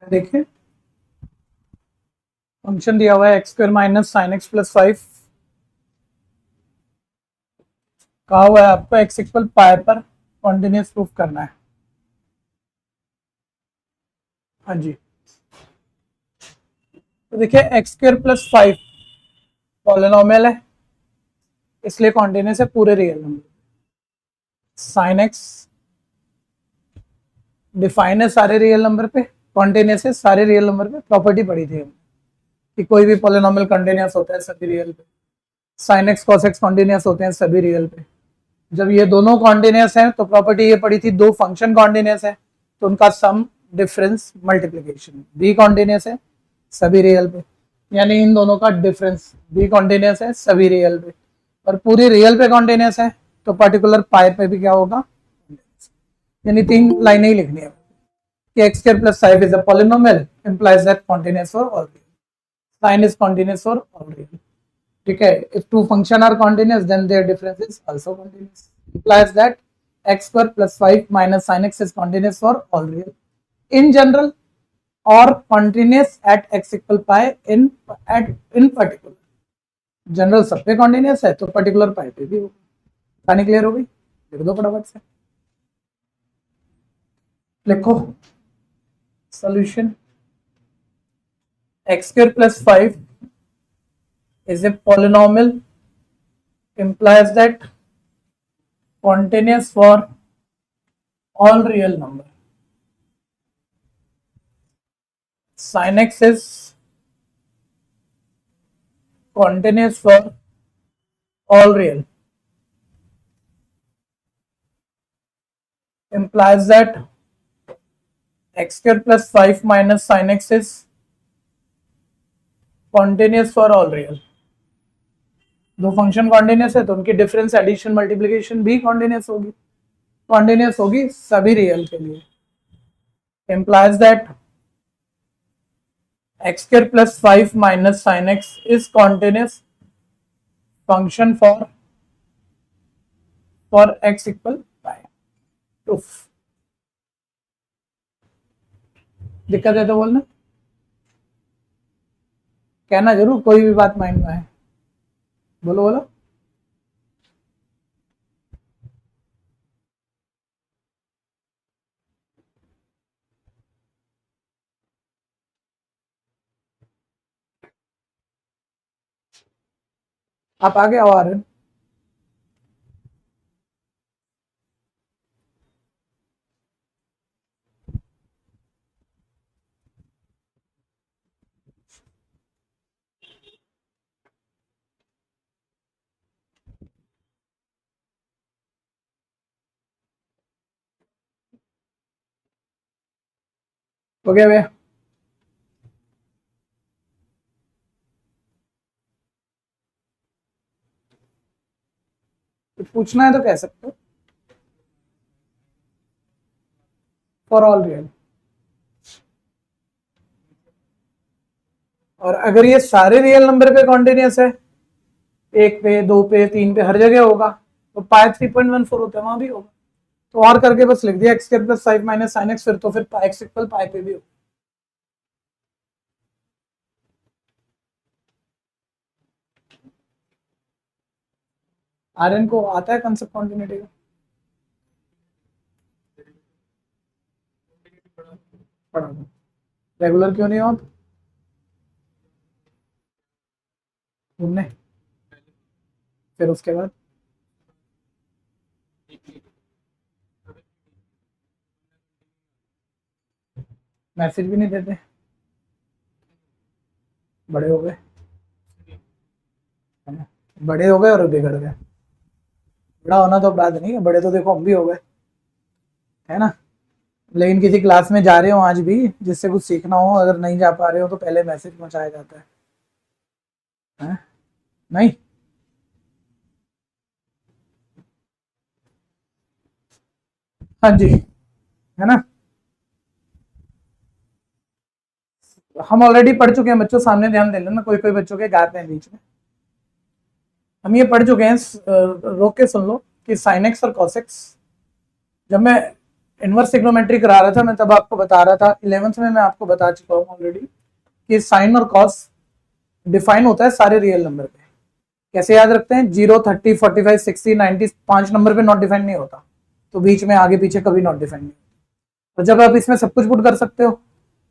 देखिए फंक्शन दिया हुआ है x square minus sine x plus 5, कहा हुआ है आपको एक्स इक्वल पाई पर कॉन्टिन्यूस प्रूफ करना है। हाँ जी, तो देखिए एक्स स्क्वायर प्लस 5 पॉलिनोमियल है, इसलिए कॉन्टिन्यूस है पूरे real number. Sine x define है सारे रियल नंबर पे, कॉन्टिन्यूस है सारे रियल नंबर पे। प्रॉपर्टी पढ़ी थी कि कोई भी पॉलिनोमियल कॉन्टिन्यूस होता है सभी रियल पे, sine x cos x continuous होते हैं सभी रियल पे। जब ये दोनों कॉन्टिन्यूस हैं तो प्रॉपर्टी ये पड़ी थी दो फंक्शन कॉन्टिन्यूस है तो उनका sum difference multiplication. B continuous है सभी रियल पे, यानी इन दोनों का डिफरेंस बी कॉन्टिन्यूस है सभी रियल पे, और पूरी रियल पे कॉन्टिन्यूस है तो पर्टिकुलर पाई पे भी क्या होगा, यानी तीन लाइनें ही लिखनी है कि x square plus 5 is a polynomial implies that continuous for all real. Sin is continuous for all real. ठीक है, if two function are continuous then their difference is also continuous. Implies that x square plus 5 minus sin x is continuous for all real in general or continuous at x equal pi in particular. General सब पे continuous है तो particular पाई पे भी होगा। कहानी clear हो गई? लिख दो फटाफट से, लिखो solution x square plus 5 is a polynomial implies that continuous for all real number. Sin x is continuous for all real, implies that x square plus 5 minus sin x is continuous for all real. दो function continuous है तो उनकी difference addition multiplication भी continuous होगी, continuous होगी सभी real के लिए। implies that x square plus 5 minus sin x is continuous function for x equal pi. Proof. दिक्कत है तो बोलना, कहना जरूर, कोई भी बात माइंड में आए बोलो बोलो। आप आगे आओ आ रहे हैं। हो गया भैया? कुछ पूछना है तो कह सकते हो। फॉर ऑल रियल, और अगर ये सारे रियल नंबर पे कॉन्टिन्यूस है, एक पे दो पे तीन पे हर जगह होगा, तो पाई 3.14 होता है, वहां भी होगा। तो और करके बस लिख दिया x square plus 5 minus sine x, फिर तो फिर पाई एक्स इक्वल पाई पे भी होगा। आर्यन को आता है कंसेप्ट कॉन्टिन्यूटी का? पढ़ा दो। रेगुलर क्यों नहीं हो आप घूमने? फिर उसके बाद मैसेज भी नहीं देते, बड़े हो गए, है ना? बड़े हो गए और बिगड़ गए। बड़ा होना तो बात नहीं है, बड़े तो देखो हम भी हो गए, है ना? लेकिन किसी क्लास में जा रहे हो आज भी, जिससे कुछ सीखना हो, अगर नहीं जा पा रहे हो तो पहले मैसेज पहुंचाया जाता है? नहीं? हाँ जी, है ना? हम ऑलरेडी पढ़ चुके हैं बच्चों, सामने ध्यान दे लेना, कोई कोई बच्चों के गायब हैं बीच में। हम ये पढ़ चुके हैं, रोक के सुन लो कि साइन एक्स और कॉस एक्स, जब मैं इनवर्स ट्रिग्नोमेट्री करा रहा था मैं, तब आपको बता रहा था 11th में, मैं आपको बता चुका हूँ ऑलरेडी कि साइन और कॉस डिफाइन होता है सारे रियल नंबर पे। कैसे याद रखते हैं? 0, 30, 45, 60, 90 5 नंबर पे नॉट डिफाइन नहीं होता, तो बीच में आगे पीछे कभी नॉट डिफाइन नहीं होता। तो जब आप इसमें सब कुछ पुट कर सकते हो,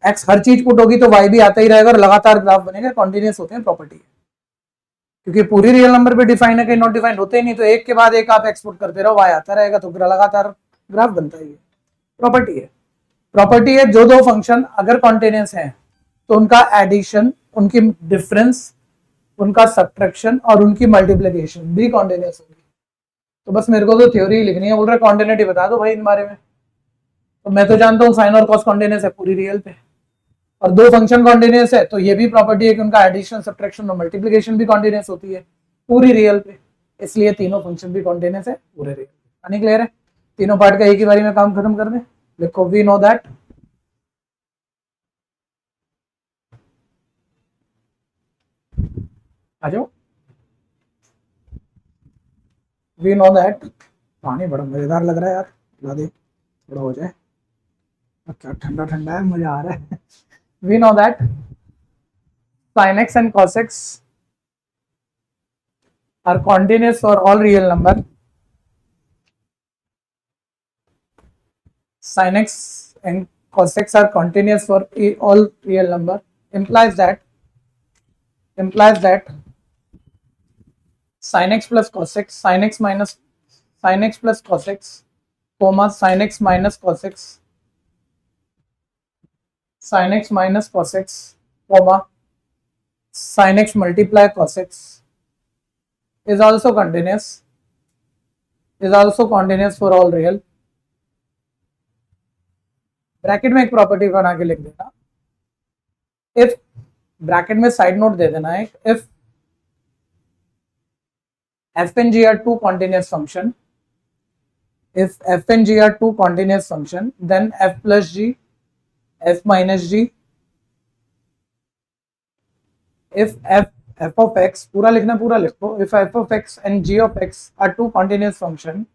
एक्स हर चीज पुट होगी तो वाई भी आता ही रहेगा और लगातार ग्राफ बनेगा, कॉन्टिन्यूस होते हैं प्रॉपर्टी, क्योंकि पूरी रियल नंबर पे डिफाइन है, कहीं नॉट डिफाइन होते ही नहीं, तो एक के बाद एक आप एक्सपोर्ट करते रहो, वाई आता रहेगा, तो लगातार ग्राफ बनता ही है। प्रॉपर्टी है, प्रॉपर्टी है जो दो फंक्शन अगर कॉन्टिन्यूस है तो उनका एडिशन, उनकी डिफरेंस, उनका सब्ट्रैक्शन और उनकी मल्टीप्लिकेशन भी कॉन्टिन्यूस होगी। तो बस मेरे को तो थ्योरी लिखनी है, बोल रहा कॉन्टिन्यूटी बता दो भाई इन बारे में, तो मैं तो जानता हूँ साइन और कॉस कॉन्टिन्यूस है पूरी रियल पे, और दो फंक्शन कॉन्टिन्यूस है तो ये भी प्रॉपर्टी है कि उनका एडिशन, सब्ट्रैक्शन और मल्टीप्लिकेशन भी कॉन्टिन्यूस होती है पूरी रियल पे, इसलिए तीनों फंक्शन भी कॉन्टिन्यूस है पूरे रियल। यानी क्लियर है? तीनों पार्ट का एक ही बारी में काम खत्म कर दें। लिखो वी नो दैट आ जाओ, वी नो दैट, पानी बड़ा मजेदार लग रहा है यार, ला दे थोड़ा हो जाए, क्या ठंडा ठंडा है, मजा आ रहा है। We know that sin x and cos x are continuous for all real number. Sin x and cos x are continuous for all real number. Implies that sin x plus cos x, sin x minus sin x plus cos x, comma sin x minus cos x, sin x minus cos x, comma sin x multiply cos x is also continuous for all real. Bracket में एक property बना के लिख देना, if, bracket में side note दे देना है, if f and g are two continuous function, if f and g are two continuous function, then f plus g, f minus g, if f of x, पूरा लिखना, पूरा लिखो, if f of x and g of x are two continuous function,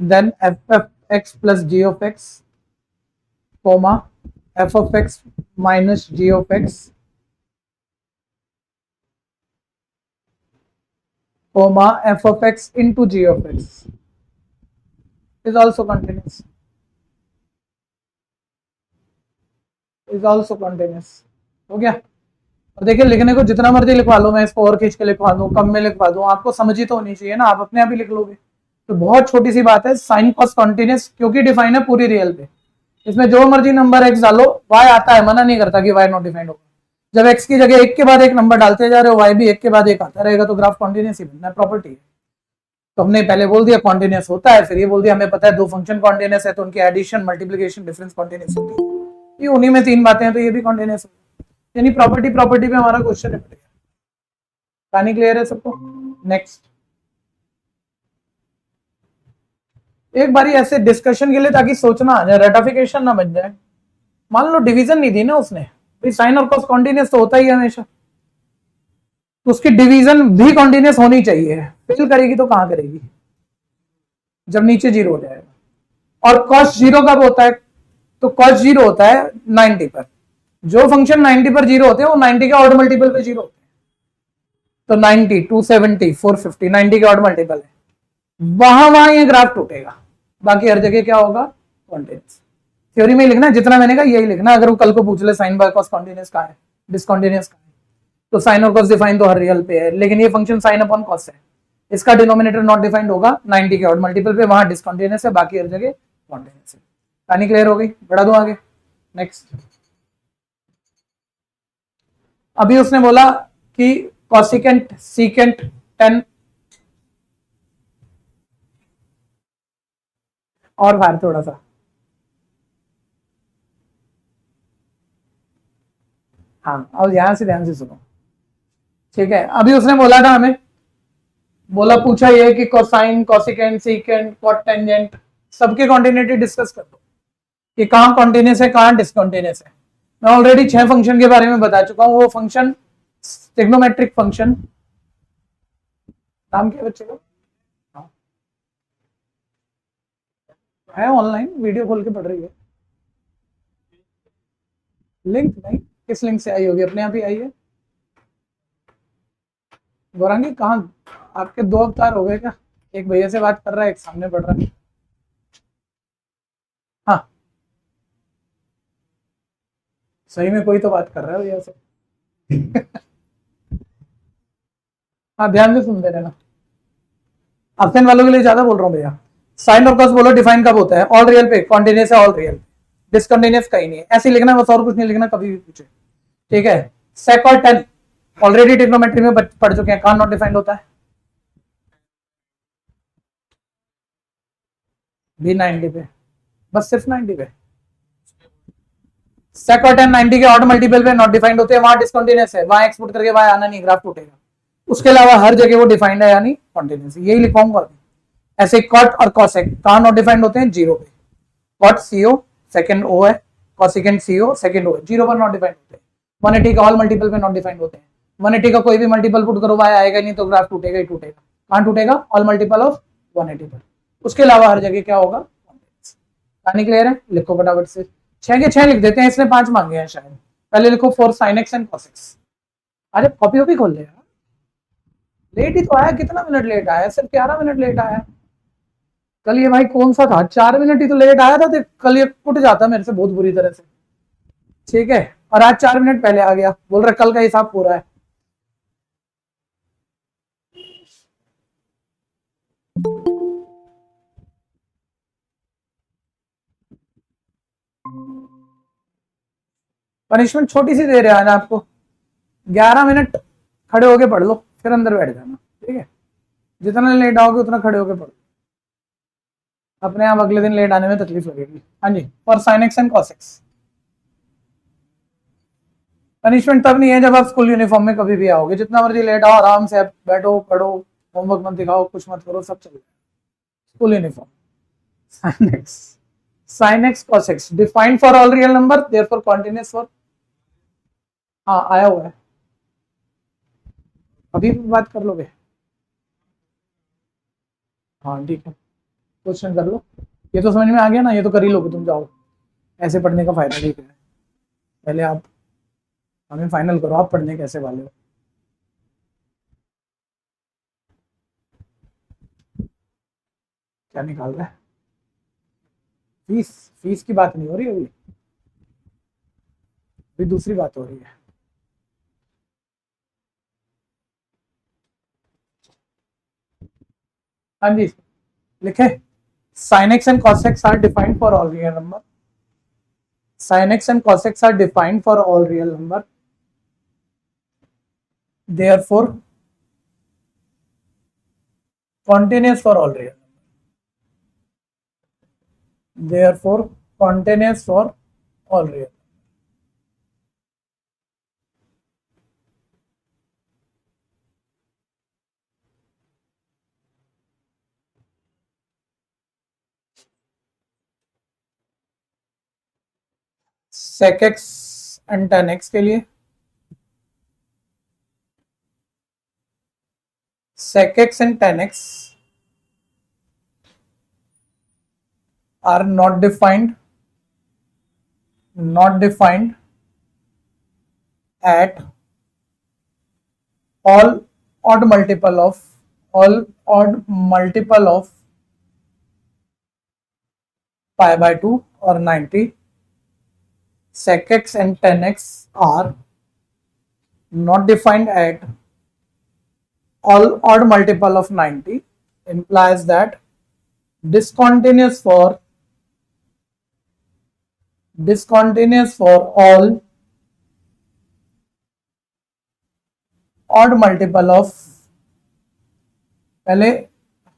then f of x plus g of x, comma f of x minus g of x, comma f of x into g of x is also continuous, हो गया? और देखिए लिखने को जितना मर्जी लिखवा लो, मैं इसको और खींच के लिखवा दूं, कम में लिखवा दूं, आपको समझ ही तो होनी चाहिए ना, आप अपने आप ही लिख लोगे। तो बहुत छोटी सी बात है, साइन कॉस कॉन्टिन्यूस क्योंकि डिफाइन है पूरी रियल पे, इसमें जो मर्जी नंबर एक्स डालो वाई आता है, मना नहीं करता कि वाई नॉट डिफाइंड होगा। जब एक्स की जगह एक के बाद एक नंबर डालते जा रहे हो, वाई भी एक के बाद एक आता रहेगा, तो ग्राफ कॉन्टिन्यूस ही बनना है, प्रॉपर्टी है। तो हमने पहले बोल दिया कॉन्टिन्यूस होता है, फिर ये बोल दिया हमें पता है दो फंक्शन कॉन्टिन्यूस है तो उनकी एडिशन, मल्टीप्लिकेशन, डिफरेंस कॉन्टिन्यूस होती है, ये उन्हीं में तीन बातें हैं, तो ये भी कॉन्टिन्यूस होती है। यानी प्रॉपर्टी पे हमारा क्वेश्चन निपट गया। कहानी क्लियर है सबको? नेक्स्ट, एक बारी ऐसे डिस्कशन के लिए, ताकि सोचना आ जाए, रेटाफिकेशन ना बन जाए। मान लो डिवीजन नहीं दी ना उसने, साइन और कॉस कॉन्टिन्यूस तो होता ही है हमेशा, तो उसकी डिवीजन भी कॉन्टिन्यूस होनी चाहिए, फेल करेगी तो कहां करेगी? जब नीचे जीरो हो जाएगा। और कॉस जीरो कब होता है? तो कॉस जीरो होता है 90 पर, जो फंक्शन 90 पर जीरो होते हैं वो 90 के ऑड मल्टीपल पे जीरो होते हैं, तो 90, 270, 450 90 के ऑड मल्टीपल है, वहां ये ग्राफ टूटेगा, बाकी हर जगह क्या होगा? कॉन्टिन्यूस। थ्योरी में लिखना जितना मैंने कहा यही लिखना, अगर वो कल को पूछ ले साइन बाय कॉस कॉन्टिन्यूस कहां है, डिसकॉन्टिन्यूस कहां है, तो साइन और कॉस डिफाइन तो हर रियल पे है, लेकिन ये फंक्शन साइन अपॉन कॉस है, इसका डिनोमिनेटर नॉट डिफाइंड होगा 90 के ऑड मल्टीपल पे, वहां डिसकॉन्टिन्यूस है, बाकी हर जगह कॉन्टिन्यूस है। कहानी क्लियर हो गई? बढ़ा दूं आगे? नेक्स्ट, अभी उसने बोला कि कॉसिकेंट सीकेंट टेन और बाहर थोड़ा सा, हाँ अब यहां से ध्यान से सुनो, ठीक है? अभी उसने बोला था हमें, बोला पूछा ये कि cosine, cosecant, secant, cot tangent सबके कॉन्टिन्यूटी डिस्कस कर दो कि कहां कॉन्टिन्यूस है, कहां डिसकॉन्टिन्यूस है। मैं ऑलरेडी 6 फंक्शन के बारे में बता चुका हूं, वो फंक्शन ट्रिग्नोमेट्रिक फंक्शन, नाम क्या बच्चे का? है ऑनलाइन, वीडियो खोल के पढ़ रही है। लिंक नहीं, किस लिंक से आई होगी, अपने आप ही आई है। गौरांगी कहाँ, आपके दो अवतार हो गए क्या? एक भैया से बात कर रहा है, एक सामने पढ़ रहा है। हाँ, सही में कोई तो बात कर रहा है भैया से। हाँ, ध्यान से सुनते रहना। अब्सेंट वालों के लिए ज्यादा बोल रहा हूँ भैया। साइन और कॉस बोलो डिफाइन कब होता है? ऑल रियल पे, कॉन्टिन्यूस है ऑल रियल, डिसकंटिन्यूस कहीं नहीं है। ऐसे ही लिखना बस, और कुछ नहीं लिखना, कभी भी पूछे। ठीक है। सेक और टेन ऑलरेडी ट्रिग्नोमेट्री में पढ़ चुके हैं, कहां नॉट डिफाइंड होता है? भी 90 पे, बस सिर्फ 90 पे। सेक और टेन 90 के ऑड मल्टीपल पे नॉट डिफाइंड होते हैं, वहां डिसकंटिन्यूस है, वहां एक्सपोर्ट करके वहां आना नहीं, ग्राफ टूटेगा। उसके अलावा हर जगह वो डिफाइंड है यानी कॉन्टिन्यूस, यही लिखवाऊंगा। ऐसे कॉट और कॉसेक कहां नॉट डिफाइंड होते हैं? जीरो पे। कॉट सीओ सेकंड ओ है, कॉसेकेंड सीओ सेकंड ओ है, जीरो पर नॉट डिफाइंड होते हैं। 180 का ऑल मल्टीपल पे नॉट डिफाइंड होते हैं। 180 का कोई भी मल्टीपल पुट करो, वाई आएगा नहीं, तो ग्राफ टूटेगा ही टूटेगा। कहां टूटेगा? ऑल मल्टीपल ऑफ 180 पर। उसके अलावा हर जगह क्या होगा? कहानी क्लियर है? लिखो फटाफट से। 6 के 6 लिख देते हैं, इसने 5 मांगे हैं शायद। पहले लिखो for sine x and cos x. अरे कॉपी वॉपी खोल ले यार, लेट ही तो आया, कितना मिनट लेट आया? सिर्फ 11 मिनट लेट आया। कल ये भाई कौन सा था, 4 मिनट ही तो लेट आया था, तो कल ये कुट जाता मेरे से बहुत बुरी तरह से। ठीक है, और आज 4 मिनट पहले आ गया, बोल रहा कल का हिसाब पूरा है। पनिशमेंट छोटी सी दे रहे हैं आपको, 11 मिनट खड़े होके पढ़ लो, फिर अंदर बैठ जाना। ठीक है, जितना लेट आओगे उतना खड़े होके पढ़ो, अपने आप अगले दिन लेट आने में तकलीफ लगेगी। हाँ जी, for sine x and cos x. Punishment तब नहीं है जब आप स्कूल यूनिफॉर्म में कभी भी आओगे, जितना मर्जी लेट आओ, आराम से बैठो पढ़ो, होमवर्क मत दिखाओ, कुछ मत करो, सब चलेगा। School uniform. Sine x, sine x cos x defined for all real number, therefore continuous for. हाँ आया हुआ है, अभी भी बात कर लोगे? हाँ ठीक है, क्वेश्चन कर लो। ये तो समझ में आ गया ना, ये तो कर ही लोगे तुम, जाओ। ऐसे पढ़ने का फायदा ठीक है, पहले आप हमें फाइनल करो, आप पढ़ने कैसे वाले हो। क्या निकाल रहा है? फीस? फीस की बात नहीं हो रही अभी, अभी दूसरी बात हो रही है। हाँ जी, लिखे। sin x and cos x are defined for all real number. Sin x and cos x are defined for all real number. Therefore, continuous for all real number. Therefore, continuous for all real. Sec x and tan x के लिए sec x and tan x are not defined at all odd multiple of pi by 2 or 90. Sec x and tan x are not defined at all odd multiple of 90, implies that discontinuous for all odd multiple of, पहले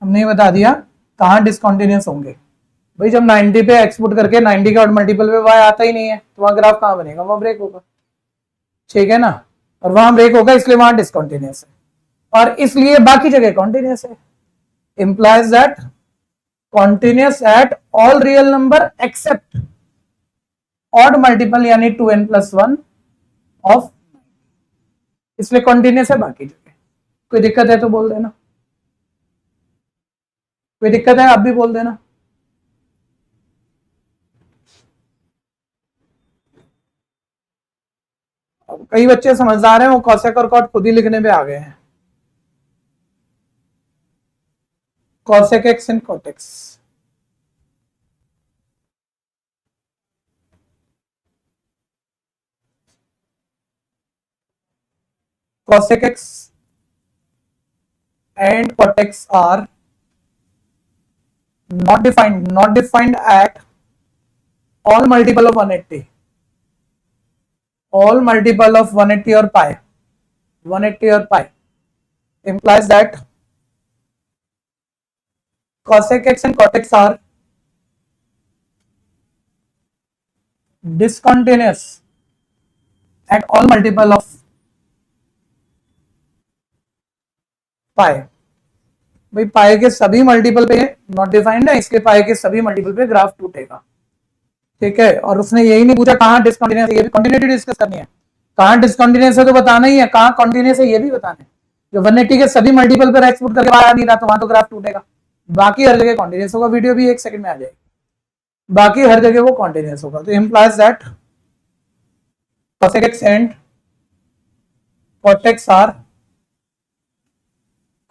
हमने ये बता दिया कहाँ discontinuous होंगे भाई, जब 90 पे एक्सपोर्ट करके 90 के ऑड मल्टीपल पे वाई आता ही नहीं है, तो वहां ग्राफ कहाँ बनेगा? वहां ब्रेक होगा। ठीक है ना, और वहां ब्रेक होगा, इसलिए वहां डिसकॉन्टिन्यूस है, और इसलिए बाकी जगह कॉन्टिन्यूस है। implies that continuous at all real number except odd multiple यानी 2n+1 of, इसलिए कॉन्टिन्यूस है बाकी जगह। कोई दिक्कत है तो बोल देना, कोई दिक्कत है आप भी बोल देना। अब कई बच्चे समझदार हैं, वो कॉसेक और कॉट खुद ही लिखने पे आ गए हैं। Cosec x and cot x, cosec x and cot x are not defined at all multiple of 180, all multiple of 180 or pi, 180 or pi implies that cosec x and cot x are discontinuous at all multiple of पाई। भाई पाई के सभी multiple पे not defined है, इसके पाई के सभी multiple पे graph टूटेगा। ठीक है, और उसने यही नहीं पूछा कहां डिसकंटिन्यूअस है, ये भी कंटिन्यूटी डिस्कस करनी है। कहां डिसकंटिन्यूअस है तो बताना ही है, कहां कंटिन्यूअस है ये भी बताना है। जो 180 के सभी मल्टीपल पर एक्सपोर्ट करके बाहर आ नहीं रहा तो वहां तो ग्राफ टूटेगा। बाकी हर जगह कंटिन्यूअस होगा, वीडियो भी 1 सेकंड में आ जाएगी, बाकी हर जगह वो कंटिन्यूअस होगा। तो implies that cosec x and cot x are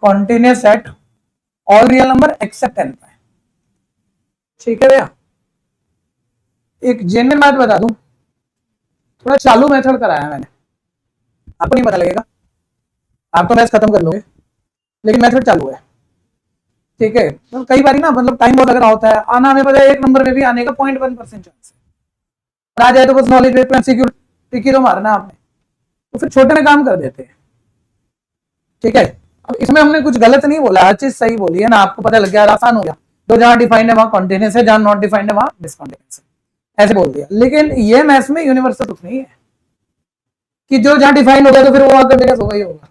continuous at all real number except n pi। ठीक है भैया, एक जेन्युइन बात बता दूं, थोड़ा चालू मेथड कराया मैंने, आपको नहीं पता लगेगा, आप तो मैथ्स खत्म कर लोगे, लेकिन मेथड चालू है। ठीक है, तो कई बार ना मतलब टाइम बहुत लग रहा होता है, आना हमें पता है 1 नंबर में भी आने का 0.1% चांस है, आ जाए तो बस नॉलेज बेस पे एमसीक्यू टिकी तो मारना आपने, तो फिर छोटे में काम कर देते हैं। ठीक है, अब इसमें हमने कुछ गलत नहीं बोला, हर चीज सही बोली है ना, आपको पता लग गया, आसान हो गया। तो जहां डिफाइंड है वहां कॉन्टिन्यूअस है, जहां नॉट डिफाइंड है वहां डिसकॉन्टिन्यूअस है, ऐसे बोल दिया। लेकिन ये मैथ्स में यूनिवर्सल कुछ नहीं है कि जो जहां डिफाइंड होगा तो फिर वो आकर होगा ही होगा।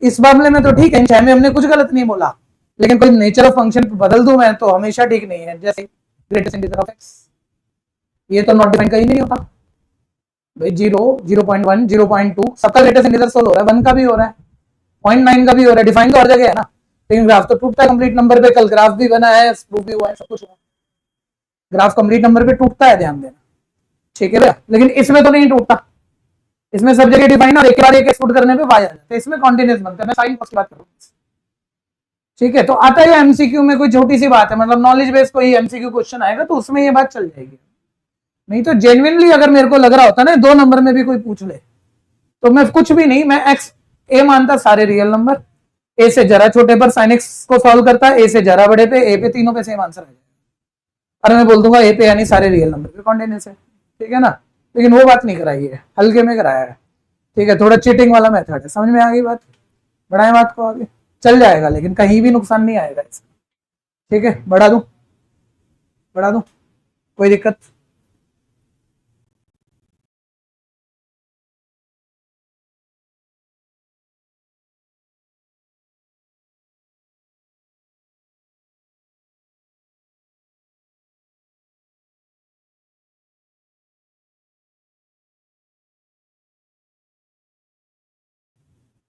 इस मामले में तो ठीक है, इन 6 में हमने कुछ गलत नहीं बोला, लेकिन कोई नेचर ऑफ फंक्शन बदल दूं मैं तो हमेशा ठीक नहीं है। जैसे ग्रेटेस्ट इंटीजर ऑफ एक्स, ये तो नॉट डिफाइंड कहीं भी नहीं होता भाई। 0, 0.1, 0.2 सबका ग्रेटेस्ट इंटीजर सोल्व हो रहा है, 1 का भी हो रहा है, 0.9 का भी हो रहा है, डिफाइन तो हर जगह है ना, लेकिन ग्राफ तो टूटता है कंप्लीट नंबर पे। कल ग्राफ भी बना है, प्रूफ भी हुआ है, सब कुछ हुआ, ग्राफ कंप्लीट नंबर पे टूटता है, ध्यान देना। ठीक है भैया, लेकिन इसमें तो नहीं टूटता, इसमें सब जगह डिफाइन और एक बार एक एक्सपोर्ट करने पे वाई आ जाता है, इसमें कॉन्टिन्यूअस बनता है। मैं साइन की बात करूँ, ठीक है, तो आता है एमसीक्यू में कोई छोटी सी बात है, मतलब नॉलेज बेस कोई एमसीक्यू क्वेश्चन आएगा तो उसमें ये बात चल जाएगी। नहीं तो जेन्युइनली अगर मेरे को लग रहा होता ना 2 नंबर में भी कोई पूछ ले तो मैं कुछ भी नहीं, मैं एक्स ए मानता सारे रियल नंबर, ए से जरा छोटे पर साइन एक्स को सॉल्व करता, ए से जरा बड़े पे, ए पे, तीनों पे सेम आंसर आ जाएगा। और मैं बोल दूंगा ए पे यानी सारे रियल नंबर पे कॉन्टिन्यूअस है। ठीक है ना, लेकिन वो बात नहीं कराई है, हल्के में कराया है। ठीक है, थोड़ा चीटिंग वाला मेथड है, समझ में आ गई बात, बढ़ाए बात को आगे, चल जाएगा लेकिन कहीं भी नुकसान नहीं आएगा इसका। ठीक है, बढ़ा दूं, बढ़ा दूं, कोई दिक्कत?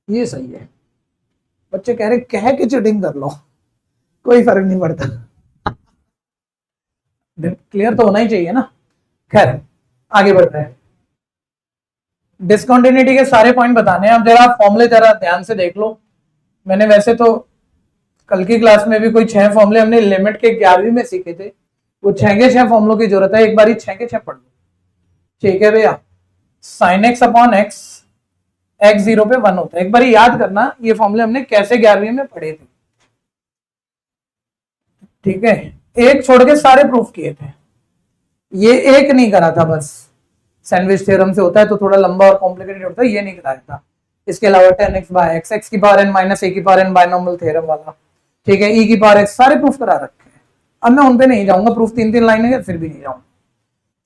ये सही है, बच्चे कह रहे कह के चीटिंग कर लो, कोई फर्क नहीं पड़ता, क्लियर तो होना ही चाहिए ना। खैर आगे बढ़ रहे हैं, डिसकंटिन्यूटी के सारे पॉइंट बताने हैं। अब जरा फॉर्मूले जरा ध्यान से देख लो, मैंने वैसे तो कल की क्लास में भी कोई 6 फॉर्मूले हमने लिमिट के 11वीं में सीखे थे, वो 6 के 6 फॉर्मूलों की जरूरत है, एक बार 6 के 6 पढ़ लो। ठीक है भैया, sine x upon x, x 0 पे 1 होता है, एक बार याद करना ये फॉर्मूले हमने कैसे 11वीं में पढ़े थे। ठीक है, एक छोड़ के सारे प्रूफ किए थे, ये एक नहीं करा था, बस सैंडविच थ्योरम से होता है तो थोड़ा लंबा और कॉम्प्लिकेटेड होता है, ये नहीं कराया था। इसके अलावा 10x बाय x, x की पावर n माइनस a की पावर n बायनॉमियल थ्योरम वाला, ठीक है, e की पावर x, सारे प्रूफ करा रखे हैं। अब मैं उन पे नहीं जाऊंगा, प्रूफ 3-3 लाइन है, फिर भी नहीं जाऊंगा,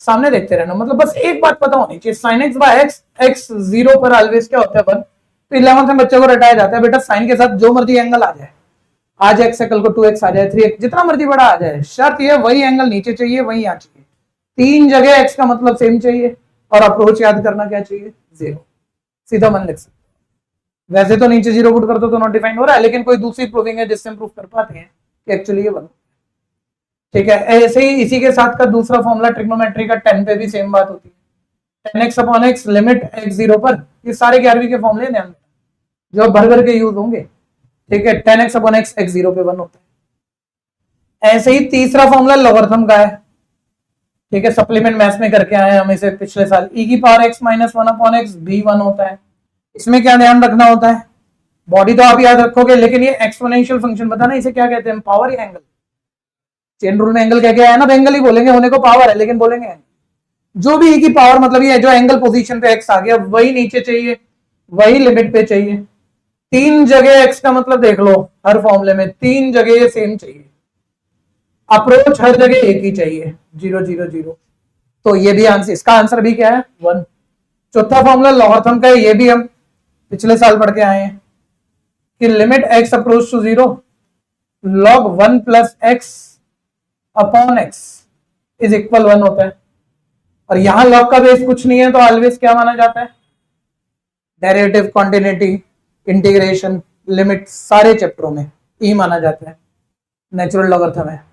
सामने देखते रहना। मतलब बस एक बात पता होनी चाहिए, sine x by x, x 0 पर ऑलवेज क्या होता है 1। तो 11th में बच्चे को रटाया जाता है, बेटा साइन के साथ जो मर्जी एंगल आ जाए, आज एक्स है कल को 2x आ जाए, 3x, जितना मर्जी बड़ा आ जाए, शर्त ये वही एंगल नीचे चाहिए, वही यहाँ चाहिए, 3 जगह x का मतलब सेम चाहिए, और अप्रोच याद करना क्या चाहिए, 0, सीधा मन लिख सकते। वैसे तो नीचे 0 पुट करते तो नॉट डिफाइंड हो रहा है, लेकिन कोई दूसरी प्रूविंग है जिससे हम प्रूफ कर पाते हैं कि एक्चुअली ये 1। ठीक है, ऐसे ही इसी के साथ का दूसरा फॉर्मूला ट्रिग्नोमेट्री का 10 पे भी सेम बात होती है। 10x upon x limit x 0 पर, ये सारे 11वीं के फॉर्मूले ध्यान देना जो भर भर के यूज होंगे। ठीक है, 10x अपॉन एक्स x 0 पे 1 होता है। ऐसे ही तीसरा फॉर्मूला लॉगरिथम का है। ठीक है, सप्लीमेंट मैथ्स में करके आए हम इसे पिछले साल। e की power x minus 1 upon x भी 1 होता है। इसमें क्या ध्यान रखना होता है, बॉडी तो आप याद रखोगे, लेकिन ये एक्सपोनेंशियल फंक्शन पता ना इसे क्या कहते हैं, पावर या एंगल। चेन रूल में एंगल क्या क्या है ना, तो एंगल ही बोलेंगे, होने को पावर है लेकिन बोलेंगे एंगल। जो भी e की पावर मतलब ये जो एंगल पोजीशन पे x आ गया वही नीचे चाहिए, वही लिमिट पे चाहिए। तीन जगह x का मतलब देख लो, हर फॉर्मूले में तीन जगह सेम चाहिए। अप्रोच हर जगह एक ही चाहिए, 0 0 0। तो ये भी आंसर, इसका आंसर भी क्या है 1। चौथा फॉर्मूला लॉगरिथम का है, ये भी हम पिछले साल पढ़ के आए हैं कि limit x approach to 0 log 1 plus x upon x is equal 1 होता है। और यहां लॉग का बेस कुछ नहीं है तो ऑलवेज क्या माना जाता है, डेरिवेटिव, कॉन्टिन्यूटी, इंटीग्रेशन, लिमिट, सारे चैप्टरों में ई माना जाता है, नेचुरल लॉगरिथम है।